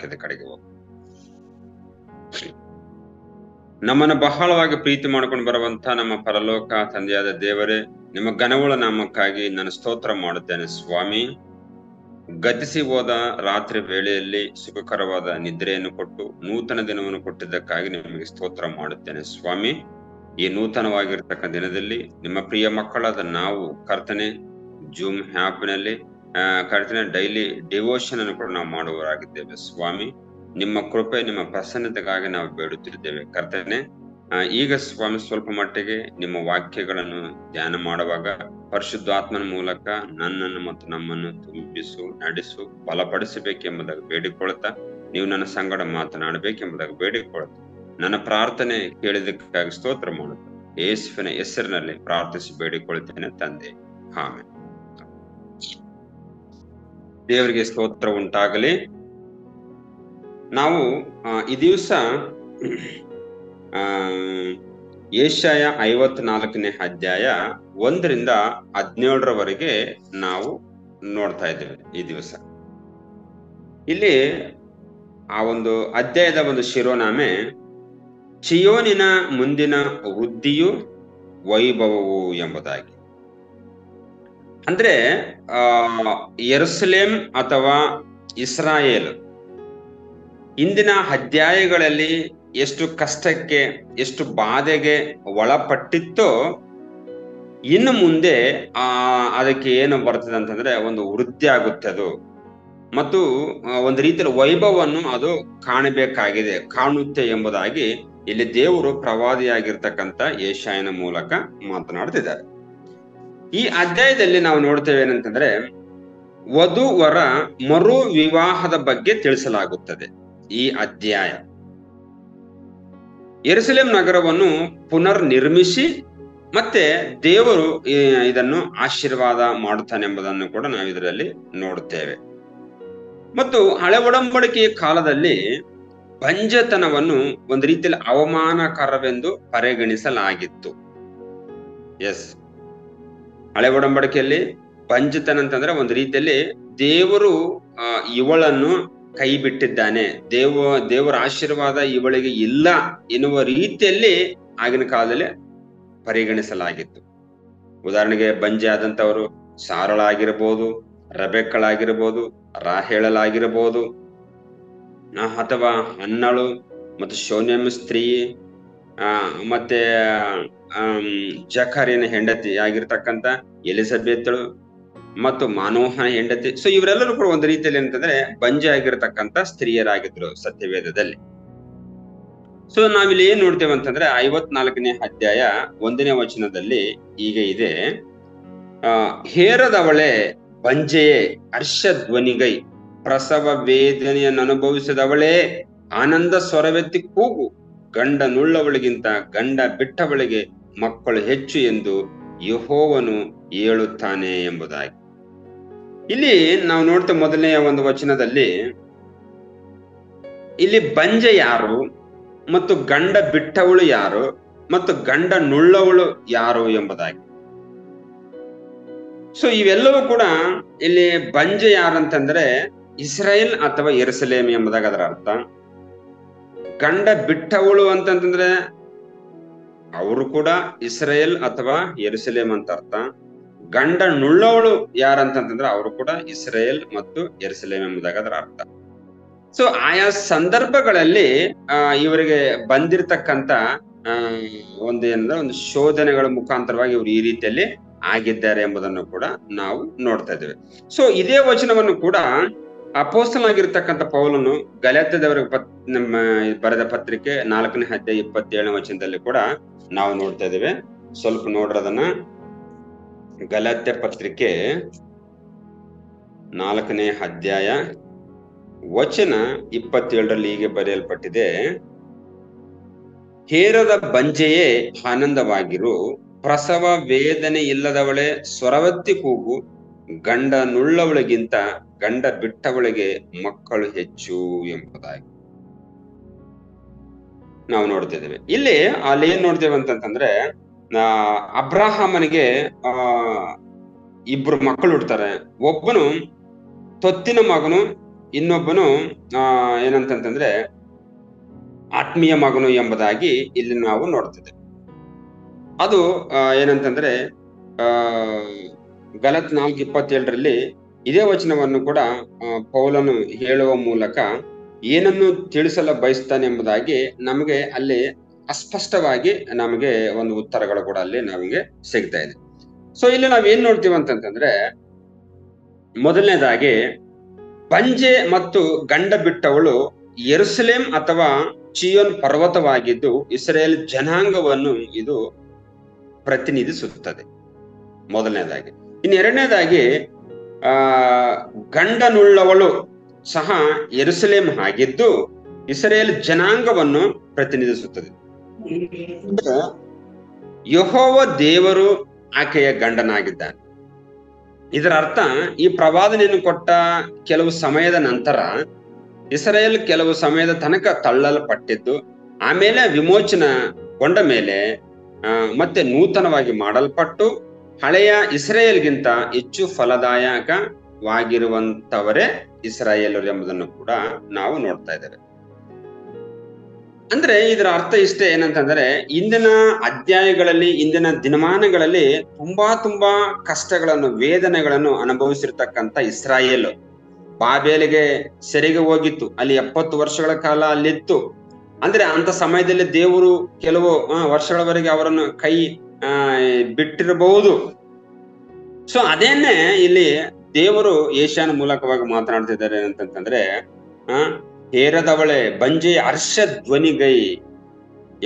ವಾಕ್ಯದ ಕಡೆಗೆ ಹೋಗಿ. ನಮ್ಮನ್ನು ಬಹಳವಾಗಿ ಪ್ರೀತಿ ಮಾಡ್ಕೊಂಡು ಬರುವಂತ ನಮ್ಮ ಪರಲೋಕ ತಂದೆಯಾದ ದೇವರೇ, ನಿಮ್ಮ ಘನವುಳ್ಳ ನಾಮಕ್ಕಾಗಿ ನಾನು ಸ್ತೋತ್ರ ಮಾಡುತ್ತೇನೆ ಸ್ವಾಮಿ. ಗತಿಸಿ ಹೋದ ರಾತ್ರಿ ವೇಳೆಯಲ್ಲಿ ಸುಖಕರವಾದ ನಿದ್ರೆಯನ್ನು ಕೊಟ್ಟು ನೂತನ ದಿನವನ್ನು ಕೊಟ್ಟಿದ್ದಕ್ಕಾಗಿ ನಿಮಗೆ ಸ್ತೋತ್ರ ಮಾಡುತ್ತೇನೆ ಸ್ವಾಮಿ. ಈ ನೂತನವಾಗಿರ್ತಕ್ಕಂಥ ದಿನದಲ್ಲಿ ನಿಮ್ಮ ಪ್ರಿಯ ಮಕ್ಕಳಾದ ನಾವು ಕರ್ತನೆ ಜೂಮ್ ಆ್ಯಪ್ನಲ್ಲಿ ಕರ್ತನೆ ಡೈಲಿ ಡಿವೋಷನ್ ಅನ್ನು ಕೂಡ ನಾವು ಮಾಡುವವರಾಗಿದ್ದೇವೆ ಸ್ವಾಮಿ. ನಿಮ್ಮ ಕೃಪೆ ನಿಮ್ಮ ಪ್ರಸನ್ನತೆಗಾಗಿ ನಾವು ಬೇಡುತ್ತಿದ್ದೇವೆ ಕರ್ತನೆ. ಈಗ ಸ್ವಾಮಿ ಸ್ವಲ್ಪ ಮಟ್ಟಿಗೆ ನಿಮ್ಮ ವಾಕ್ಯಗಳನ್ನು ಧ್ಯಾನ ಮಾಡುವಾಗ ಪರಿಶುದ್ಧಾತ್ಮನ ಮೂಲಕ ನನ್ನನ್ನು ಮತ್ತು ನಮ್ಮನ್ನು ತುಂಬಿಸು, ನಡೆಸು, ಬಲಪಡಿಸಬೇಕೆಂಬುದಾಗಿ ಬೇಡಿಕೊಳ್ಳುತ್ತಾ, ನೀವು ನನ್ನ ಸಂಗಡ ಮಾತನಾಡಬೇಕೆಂಬುದಾಗಿ ಬೇಡಿಕೊಳ್ಳುತ್ತಾ, ನನ್ನ ಪ್ರಾರ್ಥನೆ ಕೇಳಿದಕ್ಕಾಗಿ ಸ್ತೋತ್ರ ಮಾಡುತ್ತಾ ಯೇಸುವಿನ ಹೆಸರಿನಲ್ಲಿ ಪ್ರಾರ್ಥಿಸಿ ಬೇಡಿಕೊಳ್ಳುತ್ತೇನೆ ತಂದೆ, ಆಮೆನ್. ದೇವರಿಗೆ ಸ್ತೋತ್ರ ಉಂಟಾಗಲಿ. ನಾವು ಈ ದಿವಸ ಯೆಶಾಯ 54ನೇ ಅಧ್ಯಾಯ 1ರಿಂದ 17ರವರೆಗೆ ನಾವು ನೋಡ್ತಾ ಇದ್ದೇವೆ. ಈ ದಿವಸ ಇಲ್ಲಿ ಆ ಒಂದು ಅಧ್ಯಾಯದ ಒಂದು ಶಿರೋನಾಮೆ ಚಿಯೋನಿನ ಮುಂದಿನ ವೃದ್ಧಿಯು ವೈಭವವು ಎಂಬುದಾಗಿ. ಅಂದ್ರೆ ಯೆರೂಸಲೇಮ್ ಅಥವಾ ಇಸ್ರಾಯೇಲ್ ಇಂದಿನ ಅಧ್ಯಾಯಗಳಲ್ಲಿ ಎಷ್ಟು ಕಷ್ಟಕ್ಕೆ ಎಷ್ಟು ಬಾಧೆಗೆ ಒಳಪಟ್ಟಿತ್ತೋ, ಇನ್ನು ಮುಂದೆ ಅದಕ್ಕೆ ಏನು ಬರ್ತದೆ ಅಂತಂದ್ರೆ ಒಂದು ವೃದ್ಧಿ ಆಗುತ್ತೆ ಅದು, ಮತ್ತು ಒಂದು ರೀತಿಯ ವೈಭವವನ್ನು ಅದು ಕಾಣುತ್ತೆ ಎಂಬುದಾಗಿ ಇಲ್ಲಿ ದೇವರು ಪ್ರವಾದಿಯಾಗಿರ್ತಕ್ಕಂಥ ಯೆಶಾಯನ ಮೂಲಕ ಮಾತನಾಡ್ತಿದ್ದಾರೆ. ಈ ಅಧ್ಯಾಯದಲ್ಲಿ ನಾವು ನೋಡ್ತೇವೆ ಏನಂತಂದ್ರೆ ವಧು ವರ ಮರು ವಿವಾಹದ ಬಗ್ಗೆ ತಿಳಿಸಲಾಗುತ್ತದೆ. ಈ ಅಧ್ಯಾಯ ಯೆರೂಸಲೇಮ್ ನಗರವನ್ನು ಪುನರ್ ನಿರ್ಮಿಸಿ ಮತ್ತೆ ದೇವರು ಇದನ್ನು ಆಶೀರ್ವಾದ ಮಾಡುತ್ತಾನೆ ಎಂಬುದನ್ನು ಕೂಡ ನಾವು ಇದರಲ್ಲಿ ನೋಡುತ್ತೇವೆ. ಮತ್ತು ಹಳೆ ಒಡಂಬಡಿಕೆಯ ಕಾಲದಲ್ಲಿ ಬಂಜತನವನ್ನು ಒಂದು ರೀತಿಯಲ್ಲಿ ಅವಮಾನಕರವೆಂದು ಪರಿಗಣಿಸಲಾಗಿತ್ತು. ಎಸ್, ಹಳೆ ಒಡಂಬಡಿಕೆಯಲ್ಲಿ ಬಂಜತನ ಅಂತಂದ್ರೆ ಒಂದು ರೀತಿಯಲ್ಲಿ ದೇವರು ಇವಳನ್ನು ಕೈ ಬಿಟ್ಟಿದ್ದಾನೆ, ದೇವರ ಆಶೀರ್ವಾದ ಇವಳಿಗೆ ಇಲ್ಲ ಎನ್ನುವ ರೀತಿಯಲ್ಲಿ ಆಗಿನ ಕಾಲದಲ್ಲಿ ಪರಿಗಣಿಸಲಾಗಿತ್ತು. ಉದಾಹರಣೆಗೆ ಬಂಜೆ ಆದಂತವರು ಸಾರಳಾಗಿರ್ಬೋದು, ರಬೆಕ್ಕಳಾಗಿರ್ಬೋದು, ರಾಹೇಳಲಾಗಿರ್ಬೋದು, ಅಥವಾ ಹನ್ನಳು ಮತ್ತು ಶೋನ್ಯಮ್ ಸ್ತ್ರೀ, ಮತ್ತೆ ಜಕರಿಯನ ಹೆಂಡತಿ ಆಗಿರ್ತಕ್ಕಂಥ ಎಲಿಸಬೆತಳು ಮತ್ತು ಮಾನೋಹನ ಹೆಂಡತಿ. ಸೊ ಇವರೆಲ್ಲರೂ ಕೂಡ ಒಂದು ರೀತಿಯಲ್ಲಿ ಏನಂತಂದ್ರೆ ಬಂಜೆ ಆಗಿರತಕ್ಕಂಥ ಸ್ತ್ರೀಯರಾಗಿದ್ರು ಸತ್ಯವೇದದಲ್ಲಿ. ಸೊ ನಾವಿಲ್ಲಿ ಏನ್ ನೋಡ್ತೇವೆ ಅಂತಂದ್ರೆ 54ನೇ ಅಧ್ಯಾಯ 1ನೇ ವಚನದಲ್ಲಿ ಹೀಗೆ ಇದೆ, ಹೇರದವಳೆ ಬಂಜೆಯೇ ಹರ್ಷಧ್ವನಿಗೈ, ಪ್ರಸವ ವೇದನೆಯನ್ನು ಅನುಭವಿಸಿದವಳೇ ಆನಂದ ಸ್ವರವೆತ್ತಿ ಕೂಗು, ಗಂಡನುಳ್ಳವಳಿಗಿಂತ ಗಂಡ ಬಿಟ್ಟವಳಿಗೆ ಮಕ್ಕಳು ಹೆಚ್ಚು ಎಂದು ಯೆಹೋವನು ಹೇಳುತ್ತಾನೆ ಎಂಬುದಾಗಿ. ಇಲ್ಲಿ ನಾವು ನೋಡ್ತೇವೆ ಮೊದಲನೆಯ ಒಂದು ವಚನದಲ್ಲಿ ಇಲ್ಲಿ ಬಂಜೆ ಯಾರು ಮತ್ತು ಗಂಡ ಬಿಟ್ಟವಳು ಯಾರು ಮತ್ತು ಗಂಡ ನುಳ್ಳವಳು ಯಾರು ಎಂಬುದಾಗಿ. ಸೊ ಇವೆಲ್ಲವೂ ಕೂಡ ಇಲ್ಲಿ ಬಂಜೆ ಯಾರಂತಂದ್ರೆ ಇಸ್ರಾಯೇಲ್ ಅಥವಾ ಯೆರೂಸಲೇಮ್ ಎಂಬುದಾಗಿ ಅದರ ಅರ್ಥ. ಗಂಡ ಬಿಟ್ಟವಳು ಅಂತಂದ್ರೆ ಅವರು ಕೂಡ ಇಸ್ರಾಯೇಲ್ ಅಥವಾ ಯೆರೂಸಲೇಮ್ ಅಂತ ಅರ್ಥ. ಗಂಡ ನುಳ್ಳವಳು ಯಾರಂತಂದ್ರೆ ಅವರು ಕೂಡ ಇಸ್ರಾಯೇಲ್ ಮತ್ತು ಯೆರೂಸಲೇಮ್ ಎಂಬುದಾಗಿ ಅದರ ಅರ್ಥ. ಸೊ ಆಯಾ ಸಂದರ್ಭಗಳಲ್ಲಿ ಇವರಿಗೆ ಬಂದಿರತಕ್ಕಂತ ಒಂದು ಶೋಧನೆಗಳ ಮುಖಾಂತರವಾಗಿ ಇವರು ಈ ರೀತಿಯಲ್ಲಿ ಆಗಿದ್ದಾರೆ ಎಂಬುದನ್ನು ಕೂಡ ನಾವು ನೋಡ್ತಾ ಇದ್ದೇವೆ. ಸೊ ಇದೇ ವಚನವನ್ನು ಕೂಡ ಅಪೊಸ್ತಲನಾಗಿರ್ತಕ್ಕಂಥ ಪೌಲನು ಗಲಾತ್ಯದವರಿಗೆ ನಮ್ಮ ಬರೆದ ಪತ್ರಿಕೆ 4ನೇ ಅಧ್ಯಾಯ 27ನೇ ವಚನದಲ್ಲಿ ಕೂಡ ನಾವು ನೋಡ್ತಾ ಇದ್ದೇವೆ. ಸ್ವಲ್ಪ ನೋಡ್ರದನ್ನ. ಗಲಾತ್ಯ ಪತ್ರಿಕೆ 4ನೇ ಅಧ್ಯಾಯ ವಚನ 27ರಲ್ಲಿ ಹೀಗೆ ಬರೆಯಲ್ಪಟ್ಟಿದೆ, ಹೇರದ ಬಂಜೆಯೇ ಆನಂದವಾಗಿರು, ಪ್ರಸವ ವೇದನೆ ಇಲ್ಲದವಳೆ ಸ್ವರವತ್ತಿ ಕೂಗು, ಗಂಡ ನುಳ್ಳವಳಿಗಿಂತ ಗಂಡ ಬಿಟ್ಟವಳಿಗೆ ಮಕ್ಕಳು ಹೆಚ್ಚು ಎಂಬುದಾಗಿ ನಾವು ನೋಡ್ತಿದ್ದೇವೆ. ಇಲ್ಲಿ ಅಲ್ಲಿ ಏನ್ ನೋಡ್ತೇವೆ ಅಂತಂದ್ರೆ ಅಬ್ರಹಾಮನಿಗೆ ಇಬ್ರು ಮಕ್ಕಳು ಹುಡ್ತಾರೆ. ಒಬ್ಬನು ತೊತ್ತಿನ ಮಗನು, ಇನ್ನೊಬ್ಬನು ಏನಂತಂತಂದ್ರೆ ಆತ್ಮೀಯ ಮಗನು ಎಂಬುದಾಗಿ ಇಲ್ಲಿ ನಾವು ನೋಡ್ತಿದ್ದೇವೆ. ಅದು ಏನಂತಂದ್ರೆ ಆ ಗಲತ್ 4:27 ಇದೇ ವಚನವನ್ನು ಕೂಡ ಪೌಲನು ಹೇಳುವ ಮೂಲಕ ಏನನ್ನು ತಿಳಿಸಲು ಬಯಸ್ತಾನೆ ಎಂಬುದಾಗಿ ನಮಗೆ ಅಲ್ಲಿ ಅಸ್ಪಷ್ಟವಾಗಿ ನಮಗೆ ಒಂದು ಉತ್ತರಗಳು ಕೂಡ ಅಲ್ಲಿ ನಮಗೆ ಸಿಗ್ತಾ ಇದೆ. ಸೊ ಇಲ್ಲಿ ನಾವೇನ್ ನೋಡ್ತೀವಿ ಅಂತಂತಂದ್ರೆ, ಮೊದಲನೇದಾಗಿ ಬಂಜೆ ಮತ್ತು ಗಂಡ ಬಿಟ್ಟವಳು ಯೆರೂಸಲೇಮ್ ಅಥವಾ ಚಿಯೋನ್ ಪರ್ವತವಾಗಿದ್ದು ಇಸ್ರಾಯೇಲ್ ಜನಾಂಗವನ್ನು ಇದು ಪ್ರತಿನಿಧಿಸುತ್ತದೆ, ಮೊದಲನೇದಾಗಿ. ಇನ್ನು ಎರಡನೇದಾಗಿ ಗಂಡನುಳ್ಳವಳು ಸಹ ಯೆರೂಸಲೇಮ್ ಆಗಿದ್ದು ಇಸ್ರಾಯೇಲ್ ಜನಾಂಗವನ್ನು ಪ್ರತಿನಿಧಿಸುತ್ತದೆ. ಯೆಹೋವ ದೇವರು ಆಕೆಯ ಗಂಡನಾಗಿದ್ದಾನೆ. ಇದರ ಅರ್ಥ, ಈ ಪ್ರವಾದನೆಯನ್ನು ಕೊಟ್ಟ ಕೆಲವು ಸಮಯದ ನಂತರ ಇಸ್ರಾಯೇಲ್ ಕೆಲವು ಸಮಯದ ತನಕ ತಳ್ಳಲ್ಪಟ್ಟಿದ್ದು, ಆಮೇಲೆ ವಿಮೋಚನೆಗೊಂಡ ಮೇಲೆ ಮತ್ತೆ ನೂತನವಾಗಿ ಮಾಡಲ್ಪಟ್ಟು ಹಳೆಯ ಇಸ್ರಾಯೇಲ್ಗಿಂತ ಹೆಚ್ಚು ಫಲದಾಯಕವಾಗಿರುವಂತವರೇ ಇಸ್ರಾಯೇಲರು ಎಂಬುದನ್ನು ಕೂಡ ನಾವು ನೋಡ್ತಾ ಇದ್ದೇವೆ. ಅಂದ್ರೆ ಇದರ ಅರ್ಥ ಇಷ್ಟೇ, ಏನಂತಂದ್ರೆ ಇಂದಿನ ಅಧ್ಯಾಯಗಳಲ್ಲಿ, ಇಂದಿನ ದಿನಮಾನಗಳಲ್ಲಿ ತುಂಬಾ ಕಷ್ಟಗಳನ್ನು, ವೇದನೆಗಳನ್ನು ಅನುಭವಿಸಿರ್ತಕ್ಕಂಥ ಇಸ್ರಾಯೇಲ್ ಬಾಬೇಲಿಗೆ ಸೆರೆಗೆ ಹೋಗಿತ್ತು. ಅಲ್ಲಿ 70 ವರ್ಷಗಳ ಕಾಲ ಅಲ್ಲಿತ್ತು. ಅಂದ್ರೆ ಅಂತ ಸಮಯದಲ್ಲಿ ದೇವರು ಕೆಲವು ವರ್ಷಗಳವರೆಗೆ ಅವರನ್ನು ಕೈ ಬಿಟ್ಟಿರಬಹುದು. ಸೊ ಅದೇನೆ ಇಲ್ಲಿ ದೇವರು ಯೆಶಾಯನ ಮೂಲಕವಾಗಿ ಮಾತನಾಡ್ತಿದ್ದಾರೆ ಏನಂತಂದ್ರೆ, ಹೇರದವಳೆ ಬಂಜೆ ಹರ್ಷ ಧ್ವನಿಗೈ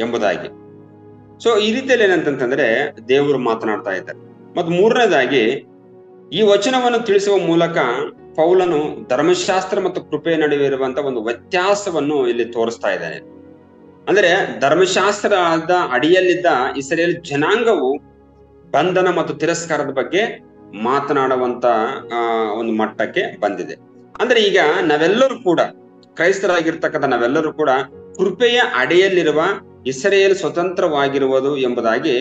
ಎಂಬುದಾಗಿ. ಸೊ ಈ ರೀತಿಯಲ್ಲಿ ಏನಂತಂದ್ರೆ ದೇವರು ಮಾತನಾಡ್ತಾ ಇದ್ದಾರೆ. ಮತ್ತು ಮೂರನೇದಾಗಿ ಈ ವಚನವನ್ನು ತಿಳಿಸುವ ಮೂಲಕ ಪೌಲನು ಧರ್ಮಶಾಸ್ತ್ರ ಮತ್ತು ಕೃಪೆಯ ನಡುವೆ ಇರುವಂತಹ ಒಂದು ವ್ಯತ್ಯಾಸವನ್ನು ಇಲ್ಲಿ ತೋರಿಸ್ತಾ ಇದ್ದಾನೆ. ಅಂದ್ರೆ ಧರ್ಮಶಾಸ್ತ್ರದ ಅಡಿಯಲ್ಲಿದ್ದ ಇಸ್ರಾಯೇಲ್ ಜನಾಂಗವು ಬಂಧನ ಮತ್ತು ತಿರಸ್ಕಾರದ ಬಗ್ಗೆ ಮಾತನಾಡುವಂತ ಒಂದು ಮಟ್ಟಕ್ಕೆ ಬಂದಿದೆ. ಅಂದ್ರೆ ಈಗ ನಾವೆಲ್ಲರೂ ಕೂಡ, ಕ್ರೈಸ್ತರಾಗಿರ್ತಕ್ಕಂಥ ನಾವೆಲ್ಲರೂ ಕೂಡ ಕೃಪೆಯ ಅಡಿಯಲ್ಲಿರುವ ಇಸ್ರಾಯೇಲ್ ಸ್ವತಂತ್ರವಾಗಿರುವುದು ಎಂಬುದಾಗಿ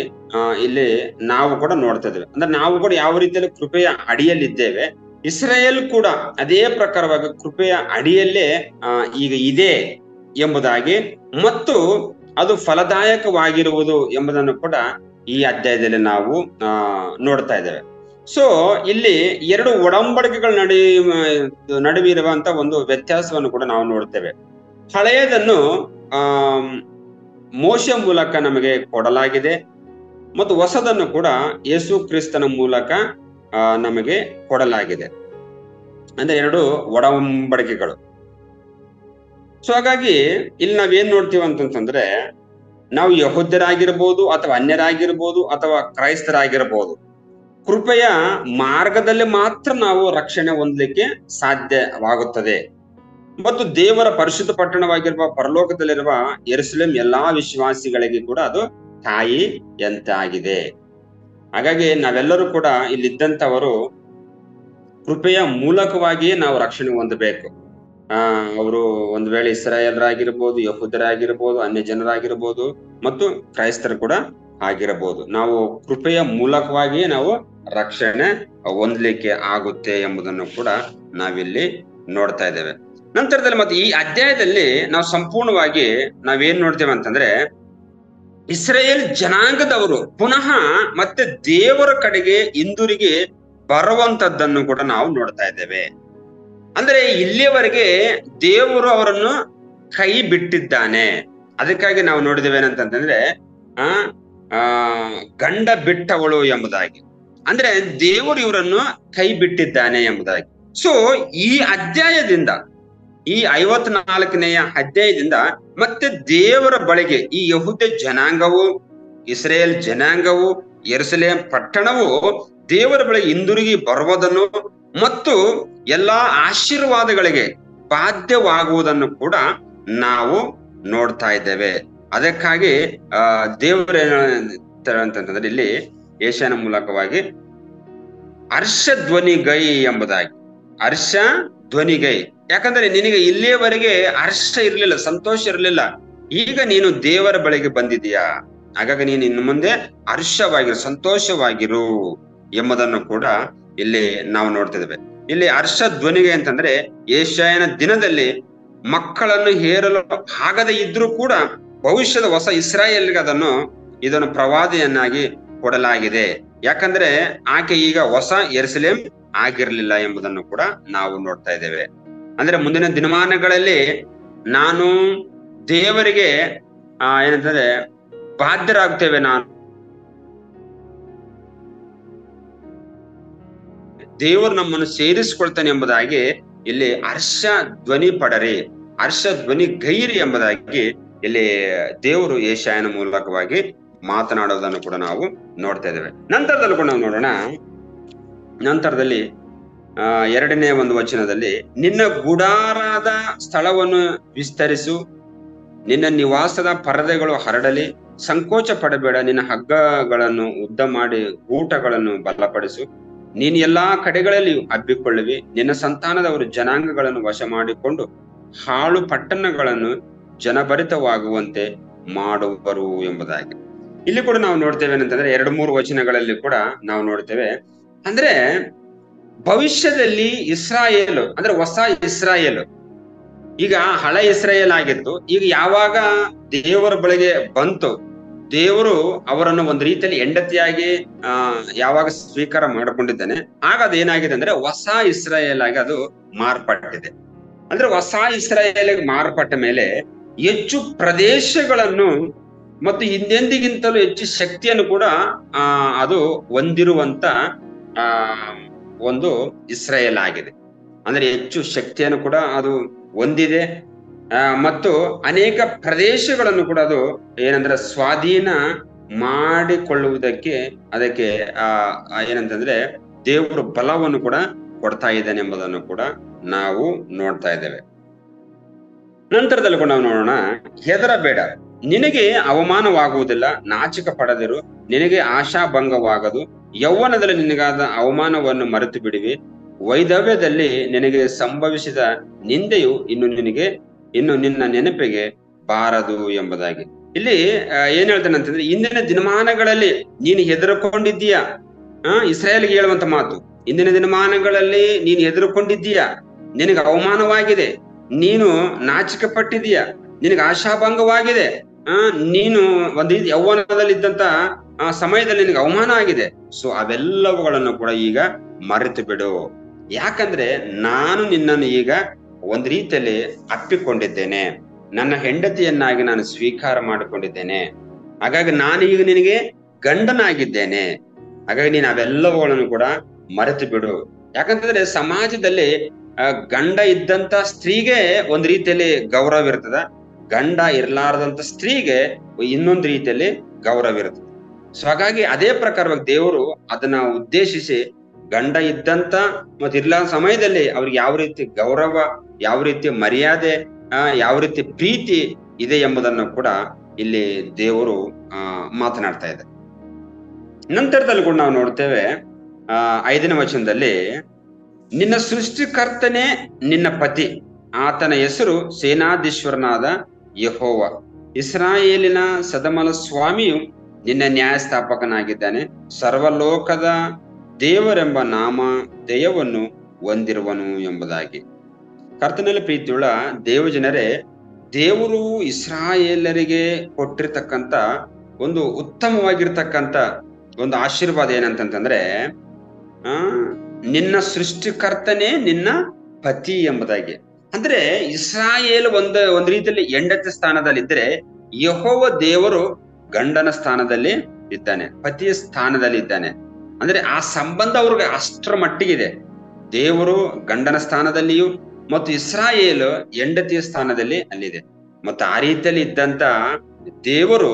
ಇಲ್ಲಿ ನಾವು ಕೂಡ ನೋಡ್ತಾ ಇದ್ದೇವೆ. ಅಂದ್ರೆ ನಾವು ಕೂಡ ಯಾವ ರೀತಿಯಲ್ಲಿ ಕೃಪೆಯ ಅಡಿಯಲ್ಲಿದ್ದೇವೆ, ಇಸ್ರಾಯೇಲ್ ಕೂಡ ಅದೇ ಪ್ರಕಾರವಾಗಿ ಕೃಪೆಯ ಅಡಿಯಲ್ಲೇ ಈಗ ಇದೆ ಎಂಬುದಾಗಿ, ಮತ್ತು ಅದು ಫಲದಾಯಕವಾಗಿರುವುದು ಎಂಬುದನ್ನು ಕೂಡ ಈ ಅಧ್ಯಾಯದಲ್ಲಿ ನಾವು ನೋಡ್ತಾ ಇದ್ದೇವೆ. ಸೊ ಇಲ್ಲಿ ಎರಡು ಒಡಂಬಡಿಕೆಗಳ ನಡುವೆ ಇರುವಂತ ಒಂದು ವ್ಯತ್ಯಾಸವನ್ನು ಕೂಡ ನಾವು ನೋಡ್ತೇವೆ. ಹಳೆಯದನ್ನು ಮೋಶೆ ಮೂಲಕ ನಮಗೆ ಕೊಡಲಾಗಿದೆ, ಮತ್ತು ಹೊಸದನ್ನು ಕೂಡ ಯೇಸು ಕ್ರಿಸ್ತನ ಮೂಲಕ ನಮಗೆ ಕೊಡಲಾಗಿದೆ. ಅಂದ್ರೆ ಎರಡು ಒಡಂಬಡಿಕೆಗಳು. ಸೊ ಹಾಗಾಗಿ ಇಲ್ಲಿ ನಾವೇನ್ ನೋಡ್ತೀವಿ ಅಂತಂತಂದ್ರೆ, ನಾವು ಯಹೂದ್ಯರಾಗಿರ್ಬೋದು ಅಥವಾ ಅನ್ಯರಾಗಿರ್ಬೋದು ಅಥವಾ ಕ್ರೈಸ್ತರಾಗಿರ್ಬೋದು, ಕೃಪೆಯ ಮಾರ್ಗದಲ್ಲಿ ಮಾತ್ರ ನಾವು ರಕ್ಷಣೆ ಹೊಂದಲಿಕ್ಕೆ ಸಾಧ್ಯವಾಗುತ್ತದೆ. ಮತ್ತು ದೇವರ ಪರಿಶುದ್ಧ ಪಟ್ಟಣವಾಗಿರುವ ಪರಲೋಕದಲ್ಲಿರುವ ಯೆರೂಸಲೇಮ್ ಎಲ್ಲಾ ವಿಶ್ವಾಸಿಗಳಿಗೆ ಕೂಡ ಅದು ತಾಯಿ ಎಂತಾಗಿದೆ. ಹಾಗಾಗಿ ನಾವೆಲ್ಲರೂ ಕೂಡ ಇಲ್ಲಿದ್ದಂಥವರು ಕೃಪೆಯ ಮೂಲಕವಾಗಿಯೇ ನಾವು ರಕ್ಷಣೆ ಹೊಂದಬೇಕು. ಅವರು ಒಂದು ವೇಳೆ ಇಸ್ರಾಯೇಲರಾಗಿರ್ಬೋದು, ಯಹೂದ್ಯರಾಗಿರ್ಬೋದು, ಅನ್ಯ ಜನರಾಗಿರ್ಬೋದು, ಮತ್ತು ಕ್ರೈಸ್ತರು ಕೂಡ ಆಗಿರಬಹುದು. ನಾವು ಕೃಪೆಯ ಮೂಲಕವಾಗಿಯೇ ನಾವು ರಕ್ಷಣೆ ಹೊಂದಲಿಕ್ಕೆ ಆಗುತ್ತೆ ಎಂಬುದನ್ನು ಕೂಡ ನಾವಿಲ್ಲಿ ನೋಡ್ತಾ ಇದ್ದೇವೆ. ನಂತರದಲ್ಲಿ ಮತ್ತೆ ಈ ಅಧ್ಯಾಯದಲ್ಲಿ ನಾವು ಸಂಪೂರ್ಣವಾಗಿ ನಾವೇನ್ ನೋಡ್ತೇವೆ ಅಂತಂದ್ರೆ, ಇಸ್ರಾಯೇಲ್ ಜನಾಂಗದವರು ಪುನಃ ಮತ್ತೆ ದೇವರ ಕಡೆಗೆ ಹಿಂದಿರುಗಿ ಬರುವಂತದ್ದನ್ನು ಕೂಡ ನಾವು ನೋಡ್ತಾ ಇದ್ದೇವೆ. ಅಂದ್ರೆ ಇಲ್ಲಿಯವರೆಗೆ ದೇವರು ಅವರನ್ನು ಕೈ ಬಿಟ್ಟಿದ್ದಾನೆ. ಅದಕ್ಕಾಗಿ ನಾವು ನೋಡಿದ್ದೇವೆ ಏನಂತಂದ್ರೆ ಗಂಡ ಬಿಟ್ಟವಳು ಎಂಬುದಾಗಿ. ಅಂದ್ರೆ ದೇವರು ಇವರನ್ನು ಕೈ ಬಿಟ್ಟಿದ್ದಾನೆ ಎಂಬುದಾಗಿ. ಸೊ ಈ ಅಧ್ಯಾಯದಿಂದ, ಈ 54ನೆಯ ಅಧ್ಯಾಯದಿಂದ ಮತ್ತೆ ದೇವರ ಬಳಿಗೆ ಈ ಯಹೂದ ಜನಾಂಗವು, ಇಸ್ರಾಯೇಲ್ ಜನಾಂಗವು, ಯೆರೂಸಲೇಮ್ ಪಟ್ಟಣವು ದೇವರ ಬಳಿಗೆ ಹಿಂದಿರುಗಿ ಬರುವುದನ್ನು ಮತ್ತು ಎಲ್ಲಾ ಆಶೀರ್ವಾದಗಳಿಗೆ ಬಾಧ್ಯವಾಗುವುದನ್ನು ಕೂಡ ನಾವು ನೋಡ್ತಾ ಇದ್ದೇವೆ. ಅದಕ್ಕಾಗಿ ದೇವರೇನು ಅಂತಂದ್ರೆ ಇಲ್ಲಿ ಯೆಶಾಯನ ಮೂಲಕವಾಗಿ ಹರ್ಷ ಧ್ವನಿಗೈ ಎಂಬುದಾಗಿ, ಹರ್ಷ ಧ್ವನಿಗೈ. ಯಾಕಂದ್ರೆ ನಿನಗೆ ಇಲ್ಲಿಯವರೆಗೆ ಹರ್ಷ ಇರ್ಲಿಲ್ಲ, ಸಂತೋಷ ಇರಲಿಲ್ಲ, ಈಗ ನೀನು ದೇವರ ಬಳಿಗೆ ಬಂದಿದೀಯಾ, ಹಾಗಾಗಿ ನೀನು ಇನ್ನು ಮುಂದೆ ಹರ್ಷವಾಗಿರು, ಸಂತೋಷವಾಗಿರು ಎಂಬುದನ್ನು ಕೂಡ ಇಲ್ಲಿ ನಾವು ನೋಡ್ತಿದ್ದೇವೆ. ಇಲ್ಲಿ ಹರ್ಷ ಧ್ವನಿಗೆ ಅಂತಂದ್ರೆ ಯೆಶಾಯನ ದಿನದಲ್ಲಿ ಮಕ್ಕಳನ್ನು ಹೇರಲು ಆಗದೆ ಇದ್ರೂ ಕೂಡ ಭವಿಷ್ಯದ ಹೊಸ ಇಸ್ರಾಯೇಲ್ಗೆ ಇದನ್ನು ಪ್ರವಾದಿಯನ್ನಾಗಿ ಕೊಡಲಾಗಿದೆ. ಯಾಕಂದ್ರೆ ಆಕೆ ಈಗ ಹೊಸ ಯೆರೂಸಲೇಮ್ ಆಗಿರ್ಲಿಲ್ಲ ಎಂಬುದನ್ನು ಕೂಡ ನಾವು ನೋಡ್ತಾ ಇದ್ದೇವೆ. ಅಂದ್ರೆ ಮುಂದಿನ ದಿನಮಾನಗಳಲ್ಲಿ ನಾನು ದೇವರಿಗೆ ಏನಂತಂದ್ರೆ ಬಾಧ್ಯರಾಗ್ತೇವೆ, ನಾನು ದೇವರು ನಮ್ಮನ್ನು ಸೇರಿಸಿಕೊಳ್ತಾನೆ ಎಂಬುದಾಗಿ ಇಲ್ಲಿ ಹರ್ಷ ಧ್ವನಿ ಪಡರಿ, ಹರ್ಷ ಧ್ವನಿ ಗೈರಿ ಎಂಬುದಾಗಿ ಇಲ್ಲಿ ದೇವರು ಯೆಶಾಯನ ಮೂಲಕವಾಗಿ ಮಾತನಾಡೋದನ್ನು ಕೂಡ ನಾವು ನೋಡ್ತಾ ಇದ್ದೇವೆ. ನಂತರದಲ್ಲಿ ಕೂಡ ನಾವು ನೋಡೋಣ. ನಂತರದಲ್ಲಿ 2ನೇ ಒಂದು ವಚನದಲ್ಲಿ, ನಿನ್ನ ಗುಡಾರದ ಸ್ಥಳವನ್ನು ವಿಸ್ತರಿಸು, ನಿನ್ನ ನಿವಾಸದ ಪರದೆಗಳು ಹರಡಲಿ, ಸಂಕೋಚ ಪಡಬೇಡ, ನಿನ್ನ ಹಗ್ಗಗಳನ್ನು ಉದ್ದ ಮಾಡಿ ಗೂಟಗಳನ್ನು ಬಲಪಡಿಸು, ನೀನು ಎಲ್ಲಾ ಕಡೆಗಳಲ್ಲಿ ಹಬ್ಬಿಕೊಳ್ಳುವಿ, ನಿನ್ನ ಸಂತಾನದವರು ಜನಾಂಗಗಳನ್ನು ವಶ ಮಾಡಿಕೊಂಡು ಹಾಳು ಪಟ್ಟಣಗಳನ್ನು ಜನಭರಿತವಾಗುವಂತೆ ಮಾಡುವರು ಎಂಬುದಾಗಿ ಇಲ್ಲಿ ಕೂಡ ನಾವು ನೋಡ್ತೇವೆ. ಏನಂತಂದ್ರೆ 2-3 ವಚನಗಳಲ್ಲಿ ಕೂಡ ನಾವು ನೋಡ್ತೇವೆ. ಅಂದ್ರೆ ಭವಿಷ್ಯದಲ್ಲಿ ಇಸ್ರಾಯೇಲ್ ಅಂದ್ರೆ ಹೊಸ ಇಸ್ರಾಯೇಲ್, ಈಗ ಹಳೆ ಇಸ್ರಾಯೇಲ್ ಆಗಿತ್ತು, ಈಗ ಯಾವಾಗ ದೇವರ ಬಳಿಗೆ ಬಂತು, ದೇವರು ಅವರನ್ನು ಒಂದು ರೀತಿಯಲ್ಲಿ ಹೆಂಡತಿಯಾಗಿ ಯಾವಾಗ ಸ್ವೀಕಾರ ಮಾಡಿಕೊಂಡಿದ್ದಾನೆ, ಆಗ ಅದೇನಾಗಿದೆ ಅಂದ್ರೆ ಹೊಸ ಇಸ್ರಾಯೇಲ್ ಆಗಿ ಅದು ಮಾರ್ಪಟ್ಟಿದೆ. ಅಂದ್ರೆ ಹೊಸ ಇಸ್ರಾಯೇಲ್ ಮಾರ್ಪಟ್ಟ ಮೇಲೆ ಹೆಚ್ಚು ಪ್ರದೇಶಗಳನ್ನು ಮತ್ತು ಹಿಂದೆಂದಿಗಿಂತಲೂ ಹೆಚ್ಚು ಶಕ್ತಿಯನ್ನು ಕೂಡ ಅದು ಹೊಂದಿರುವಂತ ಒಂದು ಇಸ್ರಾಯೇಲ್ ಆಗಿದೆ. ಅಂದ್ರೆ ಹೆಚ್ಚು ಶಕ್ತಿಯನ್ನು ಕೂಡ ಅದು ಹೊಂದಿದೆ ಮತ್ತು ಅನೇಕ ಪ್ರದೇಶಗಳನ್ನು ಕೂಡ ಅದು ಏನಂದ್ರೆ ಸ್ವಾಧೀನ ಮಾಡಿಕೊಳ್ಳುವುದಕ್ಕೆ ಅದಕ್ಕೆ ಏನಂತಂದ್ರೆ ದೇವರು ಬಲವನ್ನು ಕೂಡ ಕೊಡ್ತಾ ಇದ್ದಾನೆ ಎಂಬುದನ್ನು ಕೂಡ ನಾವು ನೋಡ್ತಾ ಇದ್ದೇವೆ. ನಂತರದಲ್ಲಿ ಕೂಡ ನಾವು ನೋಡೋಣ, ಹೆದರಬೇಡ, ನಿನಗೆ ಅವಮಾನವಾಗುವುದಿಲ್ಲ, ನಾಚಿಕ ಪಡದಿರು, ನಿನಗೆ ಆಶಾಭಂಗವಾಗದು, ಯೌವನದಲ್ಲಿ ನಿನಗಾದ ಅವಮಾನವನ್ನು ಮರೆತು ಬಿಡುವಿ, ವೈಧವ್ಯದಲ್ಲಿ ನಿನಗೆ ಸಂಭವಿಸಿದ ನಿಂದೆಯು ಇನ್ನು ನಿನ್ನ ನೆನಪಿಗೆ ಬಾರದು ಎಂಬುದಾಗಿ ಇಲ್ಲಿ ಏನ್ ಹೇಳ್ತಾನೆ ಅಂತಂದ್ರೆ, ಇಂದಿನ ದಿನಮಾನಗಳಲ್ಲಿ ನೀನು ಹೆದರ್ಕೊಂಡಿದ್ದೀಯಾ, ಇಸ್ರಾಯೇಲ್ಗೆ ಹೇಳುವಂತ ಮಾತು, ಇಂದಿನ ದಿನಮಾನಗಳಲ್ಲಿ ನೀನು ಹೆದರ್ಕೊಂಡಿದ್ದೀಯಾ, ನಿನಗೆ ಅವಮಾನವಾಗಿದೆ, ನೀನು ನಾಚಿಕೆ ಪಟ್ಟಿದೀಯ, ನಿನಗೆ ಆಶಾಭಂಗವಾಗಿದೆ, ನೀನು ಒಂದು ಯೌವನದಲ್ಲಿ ಇದ್ದಂತ ಸಮಯದಲ್ಲಿ ನಿನಗೆ ಅವಮಾನ ಆಗಿದೆ. ಸೊ ಅವೆಲ್ಲವುಗಳನ್ನು ಕೂಡ ಈಗ ಮರೆತು ಬಿಡು. ಯಾಕಂದ್ರೆ ನಾನು ನಿನ್ನನ್ನು ಈಗ ಒಂದು ರೀತಿಯಲ್ಲಿ ಅಪ್ಪಿಕೊಂಡಿದ್ದೇನೆ, ನನ್ನ ಹೆಂಡತಿಯನ್ನಾಗಿ ನಾನು ಸ್ವೀಕಾರ ಮಾಡಿಕೊಂಡಿದ್ದೇನೆ. ಹಾಗಾಗಿ ನಾನು ಈಗ ನಿನಗೆ ಗಂಡನಾಗಿದ್ದೇನೆ. ಹಾಗಾಗಿ ನೀನು ಅವೆಲ್ಲವುಗಳನ್ನು ಕೂಡ ಮರೆತು ಬಿಡು. ಯಾಕಂತಂದ್ರೆ ಸಮಾಜದಲ್ಲಿ ಗಂಡ ಇದ್ದಂತ ಸ್ತ್ರೀಗೆ ಒಂದು ರೀತಿಯಲ್ಲಿ ಗೌರವ ಇರ್ತದ, ಗಂಡ ಇರ್ಲಾರ್ದಂತ ಸ್ತ್ರೀಗೆ ಇನ್ನೊಂದು ರೀತಿಯಲ್ಲಿ ಗೌರವ ಇರ್ತದೆ. ಸೊ ಹಾಗಾಗಿ ಅದೇ ಪ್ರಕಾರವಾಗಿ ದೇವರು ಅದನ್ನ ಉದ್ದೇಶಿಸಿ ಗಂಡ ಇದ್ದಂತ ಮತ್ತೆ ಇರ್ಲಾರ ಸಮಯದಲ್ಲಿ ಅವ್ರಿಗೆ ಯಾವ ರೀತಿ ಗೌರವ, ಯಾವ ರೀತಿ ಮರ್ಯಾದೆ, ಯಾವ ರೀತಿ ಪ್ರೀತಿ ಇದೆ ಎಂಬುದನ್ನು ಕೂಡ ಇಲ್ಲಿ ದೇವರು ಮಾತನಾಡ್ತಾ ಇದೆ. ನಂತರದಲ್ಲಿ ಕೂಡ ನಾವು ನೋಡ್ತೇವೆ 5ನೇ ವಚನದಲ್ಲಿ, ನಿನ್ನ ಸೃಷ್ಟಿಕರ್ತನೇ ನಿನ್ನ ಪತಿ, ಆತನ ಹೆಸರು ಸೇನಾಧೀಶ್ವರನಾದ ಯೆಹೋವ, ಇಸ್ರಾಯೇಲಿನ ಸದಮಲ ಸ್ವಾಮಿಯು ನಿನ್ನ ನ್ಯಾಯಸ್ಥಾಪಕನಾಗಿದ್ದಾನೆ, ಸರ್ವಲೋಕದ ದೇವರೆಂಬ ನಾಮ ದಯವನ್ನು ಹೊಂದಿರುವನು ಎಂಬುದಾಗಿ. ಕರ್ತನಲ್ಲಿ ಪ್ರೀತಿಯುಳ್ಳ ದೇವಜನರೇ, ದೇವರು ಇಸ್ರಾಯೇಲರಿಗೆ ಕೊಟ್ಟಿರ್ತಕ್ಕಂಥ ಒಂದು ಉತ್ತಮವಾಗಿರ್ತಕ್ಕಂಥ ಒಂದು ಆಶೀರ್ವಾದ ಏನಂತಂದ್ರೆ, ನಿನ್ನ ಸೃಷ್ಟಿಕರ್ತನೇ ನಿನ್ನ ಪತಿ ಎಂಬುದಾಗಿ. ಅಂದ್ರೆ ಇಸ್ರಾಯೇಲ್ ಒಂದು ರೀತಿಯಲ್ಲಿ ಹೆಂಡತಿ ಸ್ಥಾನದಲ್ಲಿ ಇದ್ರೆ, ಯೆಹೋವ ದೇವರು ಗಂಡನ ಸ್ಥಾನದಲ್ಲಿ ಇದ್ದಾನೆ, ಪತಿಯ ಸ್ಥಾನದಲ್ಲಿ ಇದ್ದಾನೆ. ಅಂದ್ರೆ ಆ ಸಂಬಂಧ ಅವ್ರಿಗೆ ಅಷ್ಟರ ಮಟ್ಟಿಗಿದೆ. ದೇವರು ಗಂಡನ ಸ್ಥಾನದಲ್ಲಿಯೂ ಮತ್ತು ಇಸ್ರಾಯೇಲ್ ಹೆಂಡತಿಯ ಸ್ಥಾನದಲ್ಲಿ ಅಲ್ಲಿದೆ. ಮತ್ತು ಆ ರೀತಿಯಲ್ಲಿ ಇದ್ದಂತ ದೇವರು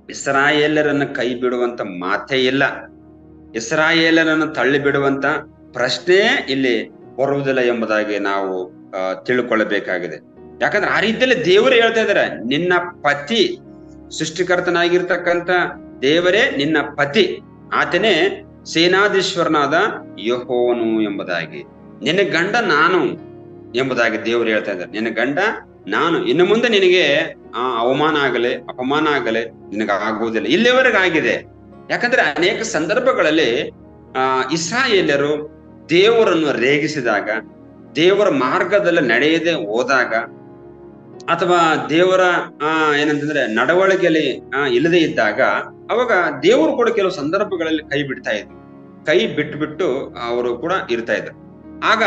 ಇಸ್ರಾಯೇಲರನ್ನು ಕೈ ಬಿಡುವಂತ ಮಾತೇ ಇಲ್ಲ, ಇಸ್ರಾಯೇಲರನ್ನು ತಳ್ಳಿ ಬಿಡುವಂತ ಪ್ರಶ್ನೆ ಇಲ್ಲಿ ಬರುವುದಿಲ್ಲ ಎಂಬುದಾಗಿ ನಾವು ತಿಳ್ಕೊಳ್ಳಬೇಕಾಗಿದೆ. ಯಾಕಂದ್ರೆ ಆ ರೀತಿಯಲ್ಲಿ ದೇವರು ಹೇಳ್ತಾ ಇದ್ದಾರೆ, ನಿನ್ನ ಪತಿ, ಸೃಷ್ಟಿಕರ್ತನಾಗಿರ್ತಕ್ಕಂಥ ದೇವರೇ ನಿನ್ನ ಪತಿ, ಆತನೇ ಸೇನಾಧೀಶ್ವರನಾದ ಯೆಹೋವನು ಎಂಬುದಾಗಿ. ನಿನ್ನ ಗಂಡ ನಾನು ಎಂಬುದಾಗಿ ದೇವರು ಹೇಳ್ತಾ ಇದ್ದಾರೆ. ನಿನ್ನ ಗಂಡ ನಾನು, ಇನ್ನು ಮುಂದೆ ನಿನಗೆ ಅವಮಾನ ಆಗಲಿ ಅಪಮಾನ ಆಗಲಿ ನಿನಗಾಗುವುದಿಲ್ಲ. ಇಲ್ಲಿವರೆಗೆ ಆಗಿದೆ. ಯಾಕಂದ್ರೆ ಅನೇಕ ಸಂದರ್ಭಗಳಲ್ಲಿ ಇಸ್ರಾಯೇಲ್ಯರು ದೇವರನ್ನು ರೇಗಿಸಿದಾಗ, ದೇವರ ಮಾರ್ಗದಲ್ಲಿ ನಡೆಯದೆ ಹೋದಾಗ, ಅಥವಾ ದೇವರ ಏನಂತಂದ್ರೆ ನಡವಳಿಕೆಯಲ್ಲಿ ಇಲ್ಲದೆ ಇದ್ದಾಗ, ಅವಾಗ ದೇವರು ಕೂಡ ಕೆಲವು ಸಂದರ್ಭಗಳಲ್ಲಿ ಕೈ ಬಿಡ್ತಾ ಇದ್ರು. ಕೈ ಬಿಟ್ಟು ಅವರು ಕೂಡ ಇರ್ತಾ ಇದ್ರು. ಆಗ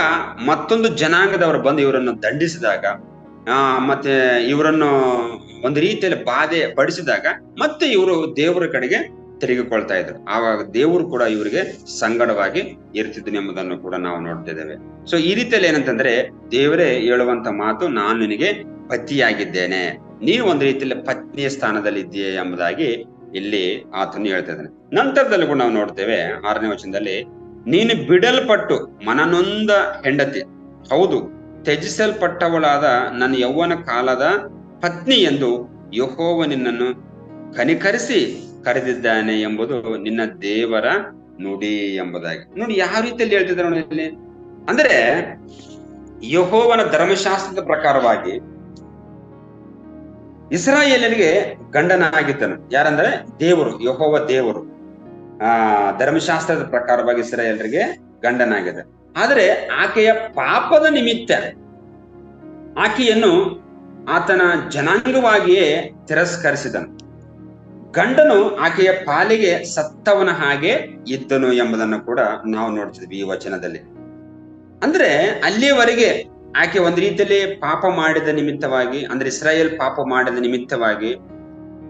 ಮತ್ತೊಂದು ಜನಾಂಗದವರು ಬಂದು ಇವರನ್ನು ದಂಡಿಸಿದಾಗ, ಮತ್ತೆ ಇವರನ್ನು ಒಂದು ರೀತಿಯಲ್ಲಿ ಬಾಧೆ ಪಡಿಸಿದಾಗ ಮತ್ತೆ ಇವರು ದೇವರ ಕಡೆಗೆ ತಿರುಗಿಕೊಳ್ತಾ ಇದ್ರು. ಆವಾಗ ದೇವರು ಕೂಡ ಇವರಿಗೆ ಸಂಗಡವಾಗಿ ಇರ್ತಿದ್ದನು ಎಂಬುದನ್ನು ಕೂಡ ನಾವು ನೋಡ್ತಿದ್ದೇವೆ. ಸೊ ಈ ರೀತಿಯಲ್ಲಿ ಏನಂತಂದ್ರೆ, ದೇವರೇ ಹೇಳುವಂತ ಮಾತು, ನಾನು ನಿನಗೆ ಪತಿಯಾಗಿದ್ದೇನೆ, ನೀನು ಒಂದು ರೀತಿಯಲ್ಲಿ ಪತ್ನಿಯ ಸ್ಥಾನದಲ್ಲಿ ಇದ್ದೀಯೆ ಎಂಬುದಾಗಿ ಇಲ್ಲಿ ಆತನು ಹೇಳ್ತಾ ಇದ್ದಾನೆ. ನಂತರದಲ್ಲಿ ಕೂಡ ನಾವು ನೋಡ್ತೇವೆ 6ನೇ ವಚನದಲ್ಲಿ, ನೀನು ಬಿಡಲ್ಪಟ್ಟು ಮನನೊಂದ ಹೆಂಡತಿ, ಹೌದು ತ್ಯಜಿಸಲ್ಪಟ್ಟವಳಾದ ನನ್ನ ಯೌವನ ಕಾಲದ ಪತ್ನಿ ಎಂದು ಯೆಹೋವ ನಿನ್ನನ್ನು ಕನಿಕರಿಸಿ ಕರೆದಿದ್ದಾನೆ ಎಂಬುದು ನಿನ್ನ ದೇವರ ನುಡಿ ಎಂಬುದಾಗಿ. ನೋಡಿ ಯಾವ ರೀತಿಯಲ್ಲಿ ಹೇಳ್ತಿದ್ದಾರೆ ನೋಡಿ ಇಲ್ಲಿ. ಅಂದ್ರೆ ಯೆಹೋವನ ಧರ್ಮಶಾಸ್ತ್ರದ ಪ್ರಕಾರವಾಗಿ ಇಸ್ರಾಯೇಲರಿಗೆ ಗಂಡನಾಗಿದ್ದನು. ಯಾರಂದ್ರೆ ದೇವರು, ಯೆಹೋವ ದೇವರು ಧರ್ಮಶಾಸ್ತ್ರದ ಪ್ರಕಾರವಾಗಿ ಇಸ್ರಾಯೇಲರಿಗೆ ಗಂಡನಾಗಿದೆ. ಆದರೆ ಆಕೆಯ ಪಾಪದ ನಿಮಿತ್ತ ಆಕೆಯನ್ನು ಆತನ ಜನಾಂಗವಾಗಿಯೇ ತಿರಸ್ಕರಿಸಿದನು. ಗಂಡನು ಆಕೆಯ ಪಾಲಿಗೆ ಸತ್ತವನ ಹಾಗೆ ಇದ್ದನು ಎಂಬುದನ್ನು ಕೂಡ ನಾವು ನೋಡ್ತಿದ್ವಿ ಈ ವಚನದಲ್ಲಿ. ಅಂದ್ರೆ ಅಲ್ಲಿಯವರೆಗೆ ಆಕೆ ಒಂದು ರೀತಿಯಲ್ಲಿ ಪಾಪ ಮಾಡಿದ ನಿಮಿತ್ತವಾಗಿ, ಅಂದ್ರೆ ಇಸ್ರಾಯೇಲ್ ಪಾಪ ಮಾಡಿದ ನಿಮಿತ್ತವಾಗಿ,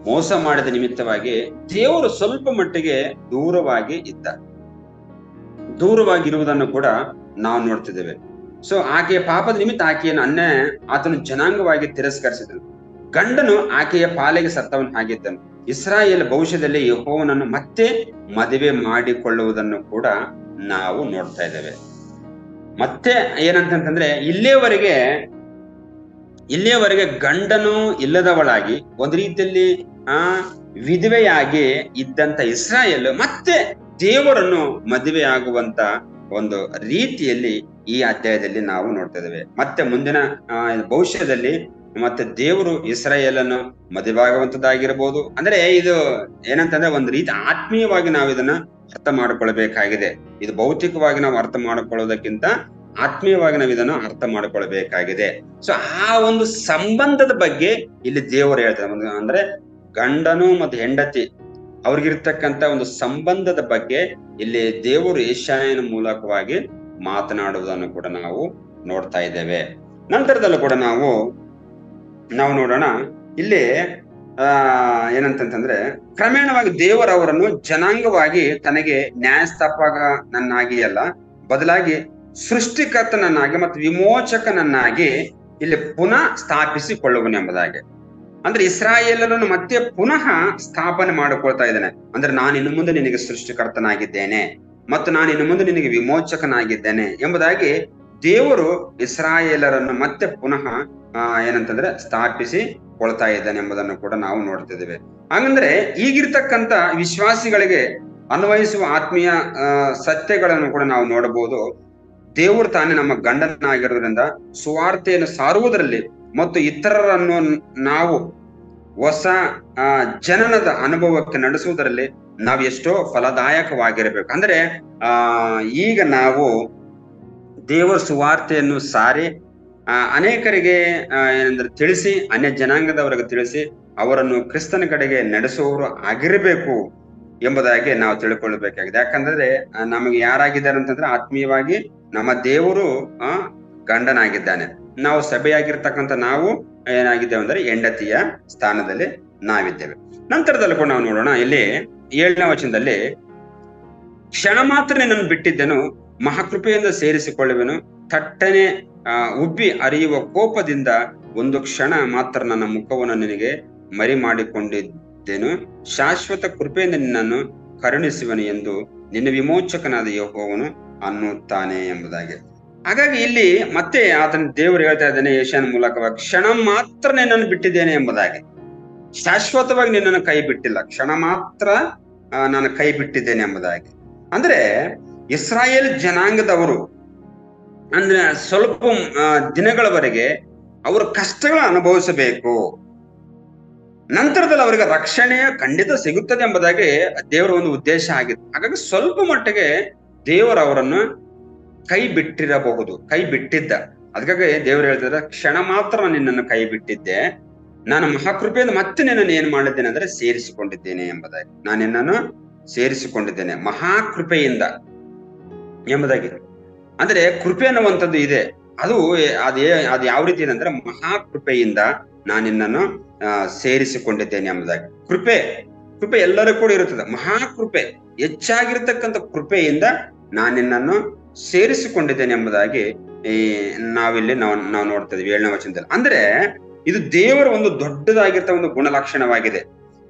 ಮೋಸ ಮಾಡಿದ ನಿಮಿತ್ತವಾಗಿ ದೇವರು ಸ್ವಲ್ಪ ಮಟ್ಟಿಗೆ ದೂರವಾಗಿ ಇದ್ದ, ದೂರವಾಗಿರುವುದನ್ನು ಕೂಡ ನಾವು ನೋಡ್ತಿದ್ದೇವೆ. ಸೊ ಆಕೆಯ ಪಾಪದ ನಿಮಿತ್ತ ಆಕೆಯನ್ನು ಆತನು ಜನಾಂಗವಾಗಿ ತಿರಸ್ಕರಿಸಿದನು. ಗಂಡನು ಆಕೆಯ ಪಾಲಿಗೆ ಸತ್ತವನ್ ಆಗಿದ್ದನು. ಇಸ್ರಾಯೇಲ್ ಭವಿಷ್ಯದಲ್ಲಿ ಯೆಹೋವನನ್ನು ಮತ್ತೆ ಮದುವೆ ಮಾಡಿಕೊಳ್ಳುವುದನ್ನು ಕೂಡ ನಾವು ನೋಡ್ತಾ ಇದ್ದೇವೆ. ಮತ್ತೆ ಏನಂತಂದ್ರೆ, ಇಲ್ಲಿಯವರೆಗೆ ಗಂಡನು ಇಲ್ಲದವಳಾಗಿ ಒಂದು ರೀತಿಯಲ್ಲಿ ವಿಧವೆಯಾಗಿ ಇದ್ದಂತ ಇಸ್ರಾಯೇಲ್ ಮತ್ತೆ ದೇವರನ್ನು ಮದುವೆ ಆಗುವಂತ ಒಂದು ರೀತಿಯಲ್ಲಿ ಈ ಅಧ್ಯಾಯದಲ್ಲಿ ನಾವು ನೋಡ್ತಾ ಇದ್ದೇವೆ. ಮತ್ತೆ ಮುಂದಿನ ಭವಿಷ್ಯದಲ್ಲಿ ಮತ್ತೆ ದೇವರು ಇಸ್ರಾಯೇಲನ್ನು ಮದುವೆ ಆಗುವಂತದ್ದಾಗಿರ್ಬೋದು. ಅಂದ್ರೆ ಇದು ಏನಂತಂದ್ರೆ ಒಂದು ರೀತಿ ಆತ್ಮೀಯವಾಗಿ ನಾವು ಇದನ್ನ ಅರ್ಥ ಮಾಡಿಕೊಳ್ಬೇಕಾಗಿದೆ. ಇದು ಭೌತಿಕವಾಗಿ ನಾವು ಅರ್ಥ ಮಾಡಿಕೊಳ್ಳೋದಕ್ಕಿಂತ ಆತ್ಮೀಯವಾಗಿ ನಾವು ಇದನ್ನು ಅರ್ಥ ಮಾಡಿಕೊಳ್ಬೇಕಾಗಿದೆ. ಸೊ ಆ ಒಂದು ಸಂಬಂಧದ ಬಗ್ಗೆ ಇಲ್ಲಿ ದೇವರು ಹೇಳ್ತಾರೆ. ಅಂದ್ರೆ ಗಂಡನು ಮತ್ತು ಹೆಂಡತಿ ಅವ್ರಿಗಿರ್ತಕ್ಕಂತ ಒಂದು ಸಂಬಂಧದ ಬಗ್ಗೆ ಇಲ್ಲಿ ದೇವರು ಯೆಶಾಯನ ಮೂಲಕವಾಗಿ ಮಾತನಾಡುವುದನ್ನು ಕೂಡ ನಾವು ನೋಡ್ತಾ ಇದ್ದೇವೆ. ನಂತರದಲ್ಲೂ ಕೂಡ ನಾವು ನೋಡೋಣ. ಇಲ್ಲಿ ಏನಂತಂದ್ರೆ, ಕ್ರಮೇಣವಾಗಿ ದೇವರವರನ್ನು ಜನಾಂಗವಾಗಿ ತನಗೆ ನ್ಯಾಯಸ್ಥಾಪಕನನ್ನಾಗಿ ಅಲ್ಲ, ಬದಲಾಗಿ ಸೃಷ್ಟಿಕರ್ತನನ್ನಾಗಿ ಮತ್ತು ವಿಮೋಚಕನನ್ನಾಗಿ ಇಲ್ಲಿ ಪುನಃ ಸ್ಥಾಪಿಸಿಕೊಳ್ಳುವನೆಂಬುದಾಗಿ. ಅಂದ್ರೆ ಇಸ್ರಾಯೇಲರನ್ನು ಮತ್ತೆ ಪುನಃ ಸ್ಥಾಪನೆ ಮಾಡಿಕೊಳ್ತಾ ಇದ್ದಾನೆ. ಅಂದ್ರೆ ನಾನು ಇನ್ನು ಮುಂದೆ ನಿನಗೆ ಸೃಷ್ಟಿಕರ್ತನಾಗಿದ್ದೇನೆ ಮತ್ತು ನಾನು ಇನ್ನು ಮುಂದೆ ನಿನಗೆ ವಿಮೋಚಕನಾಗಿದ್ದೇನೆ ಎಂಬುದಾಗಿ ದೇವರು ಇಸ್ರಾಯೇಲರನ್ನು ಮತ್ತೆ ಪುನಃ ಏನಂತಂದ್ರೆ ಸ್ಥಾಪಿಸಿಕೊಳ್ತಾ ಇದ್ದಾನೆ ಎಂಬುದನ್ನು ಕೂಡ ನಾವು ನೋಡ್ತಿದ್ದೇವೆ. ಹಾಗಂದ್ರೆ ಈಗಿರ್ತಕ್ಕಂಥ ವಿಶ್ವಾಸಿಗಳಿಗೆ ಅನ್ವಯಿಸುವ ಆತ್ಮೀಯ ಸತ್ಯಗಳನ್ನು ಕೂಡ ನಾವು ನೋಡಬಹುದು. ದೇವರು ತಾನೇ ನಮ್ಮ ಗಂಡನಾಗಿರೋದ್ರಿಂದ ಸುವಾರ್ತೆಯನ್ನು ಸಾರುವುದರಲ್ಲಿ ಮತ್ತು ಇತರರನ್ನು ನಾವು ಹೊಸ ಜನನದ ಅನುಭವಕ್ಕೆ ನಡೆಸುವುದರಲ್ಲಿ ನಾವು ಎಷ್ಟೋ ಫಲದಾಯಕವಾಗಿರಬೇಕು. ಅಂದ್ರೆ ಈಗ ನಾವು ದೇವರ ಸುವಾರ್ತೆಯನ್ನು ಸಾರಿ ಅನೇಕರಿಗೆ ಏನಂದ್ರೆ ತಿಳಿಸಿ, ಅನ್ಯ ಜನಾಂಗದವರಿಗೆ ತಿಳಿಸಿ ಅವರನ್ನು ಕ್ರಿಸ್ತನ ಕಡೆಗೆ ನಡೆಸುವವರು ಆಗಿರಬೇಕು ಎಂಬುದಾಗಿ ನಾವು ತಿಳ್ಕೊಳ್ಬೇಕಾಗಿದೆ. ಯಾಕಂದ್ರೆ ನಮಗೆ ಯಾರಾಗಿದ್ದಾರೆ ಅಂತಂದ್ರೆ ಆತ್ಮೀಯವಾಗಿ ನಮ್ಮ ದೇವರು ಗಂಡನಾಗಿದ್ದಾನೆ. ನಾವು ಸಭೆಯಾಗಿರ್ತಕ್ಕಂಥ ನಾವು ಏನಾಗಿದ್ದೇವೆ ಅಂದ್ರೆ ಹೆಂಡತಿಯ ಸ್ಥಾನದಲ್ಲಿ ನಾವಿದ್ದೇವೆ. ನಂತರದಲ್ಲಿ ಕೂಡ ನಾವು ನೋಡೋಣ. ಇಲ್ಲಿ 7ನೇ ವಚನದಲ್ಲಿ, ಕ್ಷಣ ಮಾತ್ರ ನಿನ್ನನ್ನು ಬಿಟ್ಟಿದ್ದೆನು, ಮಹಾಕೃಪೆಯಿಂದ ಸೇರಿಸಿಕೊಳ್ಳುವೆನು, ತಟ್ಟನೆ ಉಬ್ಬಿ ಹರಿಯುವ ಕೋಪದಿಂದ ಒಂದು ಕ್ಷಣ ಮಾತ್ರ ನನ್ನ ಮುಖವನ್ನು ನಿನಗೆ ಮರಿ ಮಾಡಿಕೊಂಡಿದ್ದೆನು, ಶಾಶ್ವತ ಕೃಪೆಯಿಂದ ನಿನ್ನನ್ನು ಕರುಣಿಸುವನು ಎಂದು ನಿನ್ನ ವಿಮೋಚಕನಾದ ಯೆಹೋವನು ಅನ್ನುತ್ತಾನೆ ಎಂಬುದಾಗಿ. ಹಾಗಾಗಿ ಇಲ್ಲಿ ಮತ್ತೆ ಆತನ ದೇವರು ಹೇಳ್ತಾ ಇದ್ದಾನೆ ಯೆಶಾಯನ ಮೂಲಕವಾಗಿ, ಕ್ಷಣ ಮಾತ್ರ ನಿನ್ನನ್ನು ಬಿಟ್ಟಿದ್ದೇನೆ ಎಂಬುದಾಗಿ. ಶಾಶ್ವತವಾಗಿ ನಿನ್ನನ್ನು ಕೈ ಬಿಟ್ಟಿಲ್ಲ, ಕ್ಷಣ ಮಾತ್ರ ನಾನು ಕೈ ಬಿಟ್ಟಿದ್ದೇನೆ ಎಂಬುದಾಗಿ. ಅಂದ್ರೆ ಇಸ್ರಾಯೇಲ್ ಜನಾಂಗದವರು ಅಂದ್ರೆ ಸ್ವಲ್ಪ ದಿನಗಳವರೆಗೆ ಅವರು ಕಷ್ಟಗಳ ಅನುಭವಿಸಬೇಕು, ನಂತರದಲ್ಲಿ ಅವರಿಗೆ ರಕ್ಷಣೆಯ ಖಂಡಿತ ಸಿಗುತ್ತದೆ ಎಂಬುದಾಗಿ ದೇವರ ಒಂದು ಉದ್ದೇಶ ಆಗಿತ್ತು. ಹಾಗಾಗಿ ಸ್ವಲ್ಪ ಮಟ್ಟಿಗೆ ದೇವರು ಅವರನ್ನು ಕೈ ಬಿಟ್ಟಿರಬಹುದು, ಕೈ ಬಿಟ್ಟಿದ್ದ. ಅದಕ್ಕಾಗಿ ದೇವರು ಹೇಳ್ತಿದ್ರೆ, ಕ್ಷಣ ಮಾತ್ರ ನಿನ್ನನ್ನು ಕೈ ಬಿಟ್ಟಿದ್ದೆ, ನಾನು ಮಹಾಕೃಪೆಯಿಂದ ಮತ್ತೆ ನಿನ್ನನ್ನು ಏನ್ ಮಾಡಿದ್ದೇನೆ ಅಂದ್ರೆ ಸೇರಿಸಿಕೊಂಡಿದ್ದೇನೆ ಎಂಬುದಾಗಿ. ನಾನು ನಿನ್ನನ್ನು ಸೇರಿಸಿಕೊಂಡಿದ್ದೇನೆ ಮಹಾಕೃಪೆಯಿಂದ ಎಂಬುದಾಗಿ. ಅಂದ್ರೆ ಕೃಪೆ ಅನ್ನುವಂಥದ್ದು ಇದೆ, ಅದು ಅದು ಯಾವ ರೀತಿ ಇದೆ ಅಂದ್ರೆ ಮಹಾಕೃಪೆಯಿಂದ ನಾನು ನಿನ್ನನ್ನು ಸೇರಿಸಿಕೊಂಡಿದ್ದೇನೆ ಎಂಬುದಾಗಿ. ಕೃಪೆ ಎಲ್ಲರೂ ಕೂಡ ಇರುತ್ತದೆ. ಮಹಾಕೃಪೆ, ಹೆಚ್ಚಾಗಿರ್ತಕ್ಕಂಥ ಕೃಪೆಯಿಂದ ನಾನು ನಿನ್ನನ್ನು ಸೇರಿಸಿಕೊಂಡಿದ್ದೇನೆ ಎಂಬುದಾಗಿ ನಾವಿಲ್ಲಿ ನಾವು ನೋಡ್ತಾ ಇದೀವಿ 7ನೇ ವಚನದಲ್ಲಿ. ಅಂದ್ರೆ ಇದು ದೇವರ ಒಂದು ದೊಡ್ಡದಾಗಿರ್ತ ಒಂದು ಗುಣಲಕ್ಷಣವಾಗಿದೆ.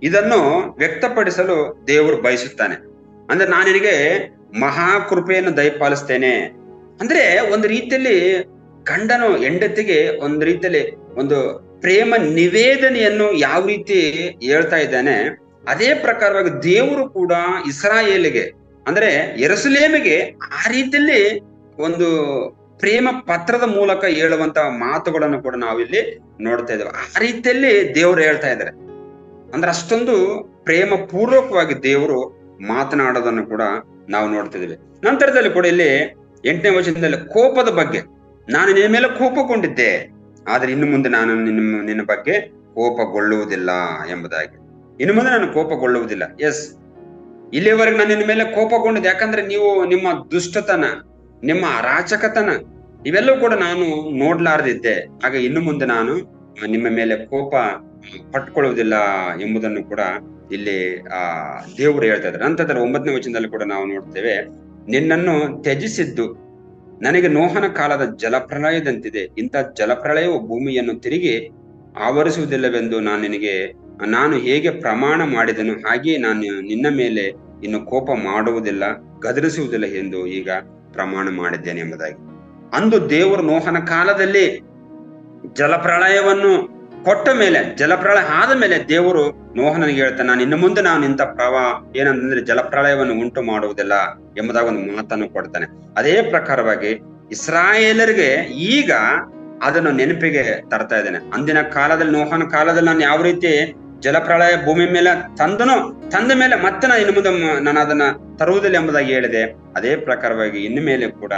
ಇದನ್ನು ವ್ಯಕ್ತಪಡಿಸಲು ದೇವರು ಬಯಸುತ್ತಾನೆ. ಅಂದ್ರೆ ನಾನು ನಿನಗೆ ಮಹಾಕೃಪೆಯನ್ನು ದಯಪಾಲಿಸ್ತೇನೆ. ಅಂದ್ರೆ ಒಂದು ರೀತಿಯಲ್ಲಿ ಗಂಡನು ಹೆಂಡತಿಗೆ ಒಂದು ರೀತಿಯಲ್ಲಿ ಒಂದು ಪ್ರೇಮ ನಿವೇದನೆಯನ್ನು ಯಾವ ರೀತಿ ಹೇಳ್ತಾ ಇದ್ದಾನೆ, ಅದೇ ಪ್ರಕಾರವಾಗಿ ದೇವರು ಕೂಡ ಇಸ್ರಾಯೇಲಿಗೆ ಅಂದ್ರೆ ಯೆರೂಸಲೇಮಿಗೆ ಆ ರೀತಿಯಲ್ಲಿ ಒಂದು ಪ್ರೇಮ ಪತ್ರದ ಮೂಲಕ ಹೇಳುವಂತ ಮಾತುಗಳನ್ನು ಕೂಡ ನಾವಿಲ್ಲಿ ನೋಡ್ತಾ ಇದ್ದೇವೆ. ಆ ರೀತಿಯಲ್ಲಿ ದೇವರು ಹೇಳ್ತಾ ಇದ್ದಾರೆ. ಅಂದ್ರೆ ಅಷ್ಟೊಂದು ಪ್ರೇಮ ಪೂರ್ವಕವಾಗಿ ದೇವರು ಮಾತನಾಡೋದನ್ನು ಕೂಡ ನಾವು ನೋಡ್ತಿದ್ದೇವೆ. ನಂತರದಲ್ಲಿ ಕೂಡ ಇಲ್ಲಿ 8ನೇ ವಚನದಲ್ಲಿ ಕೋಪದ ಬಗ್ಗೆ, ನಾನು ನಿನ್ನ ಮೇಲೆ ಕೋಪಗೊಂಡಿದ್ದೆ, ಆದ್ರೆ ಇನ್ನು ಮುಂದೆ ನಾನು ನಿನ್ನ ಬಗ್ಗೆ ಕೋಪಗೊಳ್ಳುವುದಿಲ್ಲ ಎಂಬುದಾಗಿ. ಇನ್ನು ಮುಂದೆ ನಾನು ಕೋಪಗೊಳ್ಳುವುದಿಲ್ಲ. ಎಸ್, ಇಲ್ಲಿಯವರೆಗೆ ನಾನು ನಿನ್ನ ಮೇಲೆ ಕೋಪಗೊಂಡಿದ್ದೆ, ಯಾಕಂದ್ರೆ ನೀವು ನಿಮ್ಮ ದುಷ್ಟತನ, ನಿಮ್ಮ ಅರಾಚಕತನ ಇವೆಲ್ಲವೂ ಕೂಡ ನಾನು ನೋಡ್ಲಾರ್ದಿದ್ದೆ. ಆಗ ಇನ್ನು ಮುಂದೆ ನಾನು ನಿಮ್ಮ ಮೇಲೆ ಕೋಪ ಪಟ್ಕೊಳ್ಳುವುದಿಲ್ಲ ಎಂಬುದನ್ನು ಕೂಡ ಇಲ್ಲಿ ದೇವರು ಹೇಳ್ತಾ ಇದ್ದಾರೆ. ನಂತರ 9ನೇ ವಚನದಲ್ಲಿ ಕೂಡ ನಾವು ನೋಡ್ತೇವೆ, ನಿನ್ನನ್ನು ತ್ಯಜಿಸಿದ್ದು ನನಗೆ ನೋಹನ ಕಾಲದ ಜಲಪ್ರಳಯದಂತಿದೆ. ಇಂಥ ಜಲಪ್ರಳಯವು ಭೂಮಿಯನ್ನು ತಿರುಗಿ ಆವರಿಸುವುದಿಲ್ಲವೆಂದು ನಾನು ಹೇಗೆ ಪ್ರಮಾಣ ಮಾಡಿದನು, ಹಾಗೆಯೇ ನಾನು ನಿನ್ನ ಮೇಲೆ ಇನ್ನು ಕೋಪ ಮಾಡುವುದಿಲ್ಲ, ಗದರಿಸುವುದಿಲ್ಲ ಎಂದು ಈಗ ಪ್ರಮಾಣ ಮಾಡಿದ್ದೇನೆ ಎಂಬುದಾಗಿ. ಅಂದು ದೇವರು ನೋಹನ ಕಾಲದಲ್ಲಿ ಜಲಪ್ರಳಯವನ್ನು ಕೊಟ್ಟ ಮೇಲೆ, ಜಲಪ್ರಳಯ ಆದ ಮೇಲೆ ದೇವರು ನೋಹನಿಗೆ ಹೇಳ್ತಾನೆ, ನಾನು ಇನ್ನು ಮುಂದೆ ನಾನು ಇಂಥ ಏನಂತಂದ್ರೆ ಜಲಪ್ರಳಯವನ್ನು ಉಂಟು ಮಾಡುವುದಿಲ್ಲ ಎಂಬುದಾಗಿ ಒಂದು ಮಾತನ್ನು ಕೊಡ್ತಾನೆ. ಅದೇ ಪ್ರಕಾರವಾಗಿ ಇಸ್ರಾಯೇಲರಿಗೆ ಈಗ ಅದನ್ನು ನೆನಪಿಗೆ ತರ್ತಾ ಇದ್ದೇನೆ. ಅಂದಿನ ಕಾಲದಲ್ಲಿ, ನೋಹನ ಕಾಲದಲ್ಲಿ ನಾನು ಯಾವ ರೀತಿ ಜಲಪ್ರಳಯ ಭೂಮಿ ಮೇಲೆ ತಂದ ಮೇಲೆ ಮತ್ತೆ ನಾನು ಇನ್ನು ಮುಂದೆ ನಾನು ಅದನ್ನ ತರುವುದಿಲ್ಲ ಎಂಬುದಾಗಿ ಹೇಳಿದೆ. ಅದೇ ಪ್ರಕಾರವಾಗಿ ಇನ್ನು ಮೇಲೆ ಕೂಡ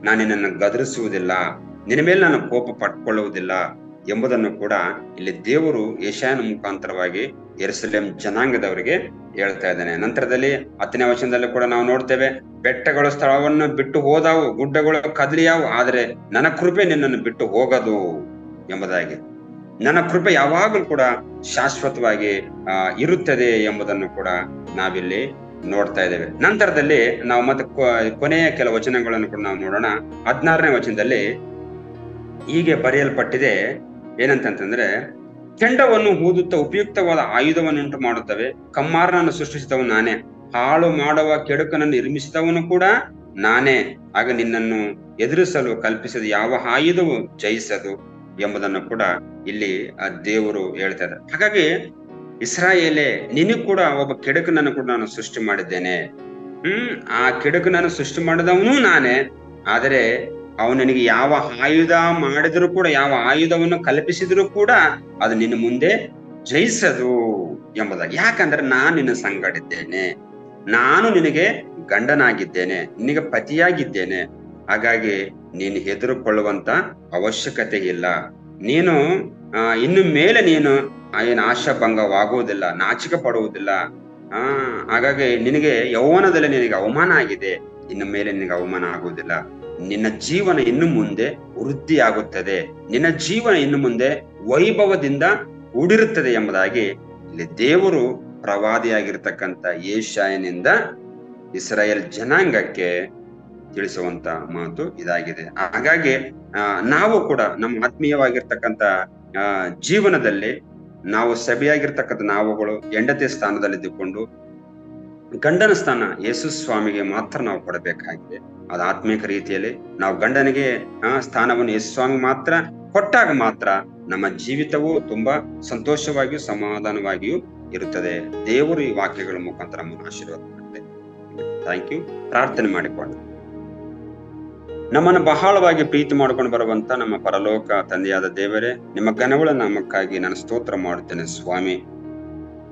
ನಾನು ನಿನ್ನನ್ನು ಗದರಿಸುವುದಿಲ್ಲ, ನಿನ್ನ ಮೇಲೆ ನಾನು ಕೋಪ ಪಟ್ಕೊಳ್ಳುವುದಿಲ್ಲ ಎಂಬುದನ್ನು ಕೂಡ ಇಲ್ಲಿ ದೇವರು ಯೆಶಾಯನ ಮುಖಾಂತರವಾಗಿ ಯೆರೂಸಲೇಮ್ ಜನಾಂಗದವರಿಗೆ ಹೇಳ್ತಾ ಇದ್ದಾನೆ. ನಂತರದಲ್ಲಿ 10ನೇ ವಚನದಲ್ಲಿ ಕೂಡ ನಾವು ನೋಡ್ತೇವೆ, ಬೆಟ್ಟಗಳು ಸ್ಥಳವನ್ನು ಬಿಟ್ಟು ಹೋದವು, ಗುಡ್ಡಗಳು ಕದಲಿಯಾವು, ಆದರೆ ನನ್ನ ಕೃಪೆ ನಿನ್ನನ್ನು ಬಿಟ್ಟು ಹೋಗದು ಎಂಬುದಾಗಿ. ನನ್ನ ಕೃಪೆ ಯಾವಾಗಲೂ ಕೂಡ ಶಾಶ್ವತವಾಗಿ ಇರುತ್ತದೆ ಎಂಬುದನ್ನು ಕೂಡ ನಾವಿಲ್ಲಿ ನೋಡ್ತಾ ಇದ್ದೇವೆ. ನಂತರದಲ್ಲಿ ನಾವು ಮತ್ತೆ ಕೊನೆಯ ಕೆಲ ವಚನಗಳನ್ನು ಕೂಡ ನಾವು ನೋಡೋಣ. 16ನೇ ವಚನದಲ್ಲಿ ಹೀಗೆ ಬರೆಯಲ್ಪಟ್ಟಿದೆ, ಏನಂತಂದ್ರೆ, ಕೆಂಡವನ್ನು ಊದುತ್ತಾ ಉಪಯುಕ್ತವಾದ ಆಯುಧವನ್ನುಂಟು ಮಾಡುತ್ತವೆ, ಕಮ್ಮಾರನನ್ನು ಸೃಷ್ಟಿಸಿದವನು ನಾನೇ, ಹಾಳು ಮಾಡುವ ಕೆಡುಕನನ್ನು ನಿರ್ಮಿಸಿದವನು ಕೂಡ ನಾನೇ, ಆಗ ನಿನ್ನನ್ನು ಎದುರಿಸಲು ಕಲ್ಪಿಸಿದ ಯಾವ ಆಯುಧವು ಜಯಿಸದು ಎಂಬುದನ್ನು ಕೂಡ ಇಲ್ಲಿ ದೇವರು ಹೇಳ್ತಾ ಇದ್ದಾರೆ. ಹಾಗಾಗಿ ಇಸ್ರಾಯೇಲೇ, ನಿನಗೂ ಕೂಡ ಒಬ್ಬ ಕೆಡುಕನನ್ನು ಕೂಡ ನಾನು ಸೃಷ್ಟಿ ಮಾಡಿದ್ದೇನೆ. ಆ ಕೆಡುಕನನ್ನು ಸೃಷ್ಟಿ ಮಾಡಿದವನು ನಾನೇ, ಆದರೆ ಅವನು ನಿನಗೆ ಯಾವ ಆಯುಧ ಮಾಡಿದ್ರು ಕೂಡ, ಯಾವ ಆಯುಧವನ್ನು ಕಲ್ಪಿಸಿದ್ರು ಕೂಡ ಅದು ನಿನ್ನ ಮುಂದೆ ಜಯಿಸದು ಎಂಬುದಾಗಿ. ಯಾಕಂದ್ರೆ ನಾನು ನಿನ್ನ ಸಂಗಡಿದ್ದೇನೆ, ನಾನು ನಿನಗೆ ಗಂಡನಾಗಿದ್ದೇನೆ, ನಿನಗೆ ಪತಿಯಾಗಿದ್ದೇನೆ. ಹಾಗಾಗಿ ನೀನು ಹೆದರುಕೊಳ್ಳುವಂತ ಅವಶ್ಯಕತೆ ಇಲ್ಲ. ನೀನು ಇನ್ನು ಮೇಲೆ ನೀನು ಏನು ಆಶಾಭಂಗವಾಗುವುದಿಲ್ಲ, ನಾಚಿಕೆ ಪಡುವುದಿಲ್ಲ. ಹಾಗಾಗಿ ನಿನಗೆ ಯೌವನದಲ್ಲಿ ನಿನಗೆ ಅವಮಾನ ಆಗಿದೆ, ಇನ್ನು ಮೇಲೆ ನಿನಗೆ ಅವಮಾನ ಆಗುವುದಿಲ್ಲ. ನಿನ್ನ ಜೀವನ ಇನ್ನು ಮುಂದೆ ವೃದ್ಧಿ ಆಗುತ್ತದೆ, ನಿನ್ನ ಜೀವನ ಇನ್ನು ಮುಂದೆ ವೈಭವದಿಂದ ಕೂಡಿರುತ್ತದೆ ಎಂಬುದಾಗಿ ಇಲ್ಲಿ ದೇವರು ಪ್ರವಾದಿಯಾಗಿರ್ತಕ್ಕಂಥ ಯೆಶಾಯನಿಂದ ಇಸ್ರಾಯೇಲ್ ಜನಾಂಗಕ್ಕೆ ತಿಳಿಸುವಂತ ಮಾತು ಇದಾಗಿದೆ. ಹಾಗಾಗಿ ನಾವು ಕೂಡ ನಮ್ಮ ಆತ್ಮೀಯವಾಗಿರ್ತಕ್ಕಂಥ ಜೀವನದಲ್ಲಿ ನಾವು ಸಭೆಯಾಗಿರ್ತಕ್ಕಂಥ ನಾವುಗಳು ಹೆಂಡತಿ ಸ್ಥಾನದಲ್ಲಿದ್ದುಕೊಂಡು ಗಂಡನ ಸ್ಥಾನ ಯೇಸು ಸ್ವಾಮಿಗೆ ಮಾತ್ರ ನಾವು ಕೊಡಬೇಕಾಗಿದೆ. ಅದು ಆತ್ಮೀಕ ರೀತಿಯಲ್ಲಿ ನಾವು ಗಂಡನಿಗೆ ಸ್ಥಾನವನ್ನು ಯೇಸು ಸ್ವಾಮಿ ಮಾತ್ರ ಕೊಟ್ಟಾಗ ಮಾತ್ರ ನಮ್ಮ ಜೀವಿತವು ತುಂಬಾ ಸಂತೋಷವಾಗಿಯೂ ಸಮಾಧಾನವಾಗಿಯೂ ಇರುತ್ತದೆ. ದೇವರು ಈ ವಾಕ್ಯಗಳ ಮುಖಾಂತರ ನಮ್ಮನ್ನು ಆಶೀರ್ವಾದ ಮಾಡುತ್ತೆ. Thank you. ಪ್ರಾರ್ಥನೆ ಮಾಡಿಕೊಂಡು, ನಮ್ಮನ್ನು ಬಹಳವಾಗಿ ಪ್ರೀತಿ ಮಾಡ್ಕೊಂಡು ಬರುವಂತ ನಮ್ಮ ಪರಲೋಕ ತಂದೆಯಾದ ದೇವರೇ, ನಿಮ್ಮ ಘನವುಳ್ಳ ನಾಮಕ್ಕಾಗಿ ನಾನು ಸ್ತೋತ್ರ ಮಾಡುತ್ತೇನೆ ಸ್ವಾಮಿ.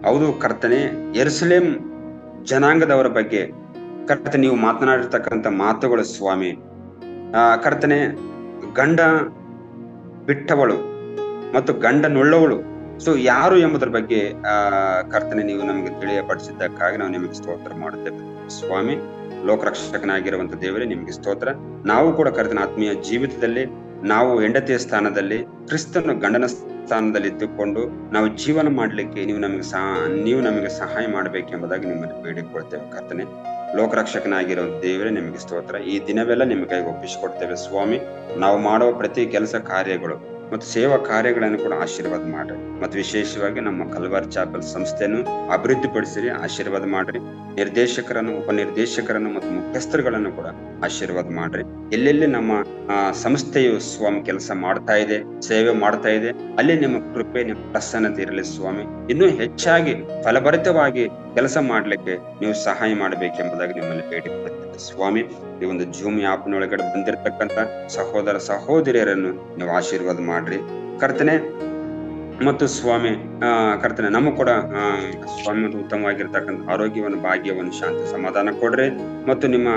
ಹೌದು ಕರ್ತನೆ, ಯೆರೂಸಲೇಮ್ ಜನಾಂಗದವರ ಬಗ್ಗೆ ಕರ್ತ ನೀವು ಮಾತನಾಡಿರ್ತಕ್ಕಂಥ ಮಾತುಗಳು ಸ್ವಾಮಿ, ಕರ್ತನೆ, ಗಂಡ ಬಿಟ್ಟವಳು ಮತ್ತು ಗಂಡನುಳ್ಳವಳು ಸೊ ಯಾರು ಎಂಬುದರ ಬಗ್ಗೆ ಕರ್ತನೆ ನೀವು ನಮಗೆ ತಿಳಿಯಪಡಿಸಿದ್ದಕ್ಕಾಗಿ ನಾವು ನಿಮಗೆ ಸ್ತೋತ್ರ ಮಾಡುತ್ತೇವೆ ಸ್ವಾಮಿ. ಲೋಕರಕ್ಷಕನಾಗಿರುವಂತ ದೇವರೇ ನಿಮಗೆ ಸ್ತೋತ್ರ. ನಾವು ಕೂಡ ಕರ್ತನ ಆತ್ಮೀಯ ಜೀವಿತದಲ್ಲಿ ನಾವು ಹೆಂಡತಿಯ ಸ್ಥಾನದಲ್ಲಿ, ಕ್ರಿಸ್ತನ ಗಂಡನ ಸ್ಥಾನದಲ್ಲಿ ಇದ್ದುಕೊಂಡು ನಾವು ಜೀವನ ಮಾಡ್ಲಿಕ್ಕೆ ನೀವು ನಮಗೆ ಸಹಾಯ ಮಾಡಬೇಕೆಂಬುದಾಗಿ ನಿಮ್ಮನ್ನು ಬೇಡಿಕೊಳ್ತೇವೆ ಕರ್ತನೆ. ಲೋಕರಕ್ಷಕನಾಗಿರುವಂತ ದೇವರೇ ನಿಮಗೆ ಸ್ತೋತ್ರ. ಈ ದಿನವೆಲ್ಲ ನಿಮ್ಮ ಕೈಗೆ ಒಪ್ಪಿಸಿಕೊಡ್ತೇವೆ ಸ್ವಾಮಿ. ನಾವು ಮಾಡುವ ಪ್ರತಿ ಕೆಲಸ ಕಾರ್ಯಗಳು ಮತ್ತು ಸೇವಾ ಕಾರ್ಯಗಳನ್ನು ಕೂಡ ಆಶೀರ್ವಾದ ಮಾಡ್ರಿ. ಮತ್ತು ವಿಶೇಷವಾಗಿ ನಮ್ಮ ಕಲ್ವಾರ್ ಚಾಪಲ್ ಸಂಸ್ಥೆಯನ್ನು ಅಭಿವೃದ್ಧಿಪಡಿಸಿರಿ, ಆಶೀರ್ವಾದ ಮಾಡ್ರಿ. ನಿರ್ದೇಶಕರನ್ನು, ಉಪನಿರ್ದೇಶಕರನ್ನು ಮತ್ತು ಮುಖ್ಯಸ್ಥರುಗಳನ್ನು ಕೂಡ ಆಶೀರ್ವಾದ ಮಾಡ್ರಿ. ಎಲ್ಲೆಲ್ಲಿ ನಮ್ಮ ಸಂಸ್ಥೆಯು ಸ್ವಾಮಿ ಕೆಲಸ ಮಾಡ್ತಾ ಇದೆ, ಸೇವೆ ಮಾಡ್ತಾ ಇದೆ, ಅಲ್ಲಿ ನಿಮ್ಮ ಕೃಪೆ, ನಿಮ್ಮ ಪ್ರಸನ್ನತೆ ಇರಲಿ ಸ್ವಾಮಿ. ಇನ್ನೂ ಹೆಚ್ಚಾಗಿ ಫಲಭರಿತವಾಗಿ ಕೆಲಸ ಮಾಡ್ಲಿಕ್ಕೆ ನೀವು ಸಹಾಯ ಮಾಡಬೇಕೆಂಬುದಾಗಿ ನಿಮ್ಮಲ್ಲಿ ಬೇಡಿಕೊಳ್ಳುತ್ತೇವೆ ಸ್ವಾಮಿ. ಈ ಒಂದು ಜೂಮ್ ಆಪ್ನೊಳಗಡೆ ಬಂದಿರತಕ್ಕಂತ ಸಹೋದರ ಸಹೋದರಿಯರನ್ನು ನೀವು ಆಶೀರ್ವಾದ ಮಾಡ್ರಿ ಕರ್ತನೆ. ಮತ್ತು ಸ್ವಾಮಿ ಕರ್ತನೆ, ನಮಗೂ ಕೂಡ ಸ್ವಾಮಿ ಉತ್ತಮವಾಗಿರ್ತಕ್ಕಂಥ ಆರೋಗ್ಯವನ್ನು, ಭಾಗ್ಯವನ್ನು, ಶಾಂತಿ, ಸಮಾಧಾನ ಕೊಡ್ರಿ. ಮತ್ತು ನಿಮ್ಮ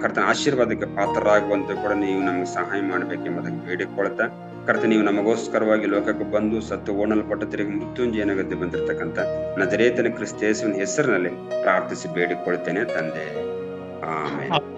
ಕರ್ತನ ಆಶೀರ್ವಾದಕ್ಕೆ ಪಾತ್ರರಾಗುವಂತೆ ಕೂಡ ನೀವು ನಮಗೆ ಸಹಾಯ ಮಾಡ್ಬೇಕೆಂಬುದಕ್ಕೆ ಬೇಡಿಕೊಳ್ತಾ ಕರ್ತನೆ, ನೀವು ನಮಗೋಸ್ಕರವಾಗಿ ಲೋಕಕ್ಕೆ ಬಂದು ಸತ್ತು ಓಣಲ್ಪಟ್ಟ ತಿರುಗಿ ಮೃತ್ಯುಂಜಯನಗದ್ದೆ ಬಂದಿರತಕ್ಕಂಥ ನಜರೇತನ ಕ್ರಿಸ್ತ ಯೇಸುವಿನ ಹೆಸರಿನಲ್ಲಿ ಪ್ರಾರ್ಥಿಸಿ ಬೇಡಿಕೊಳ್ತೇನೆ ತಂದೆ, ಆಮೆನ್.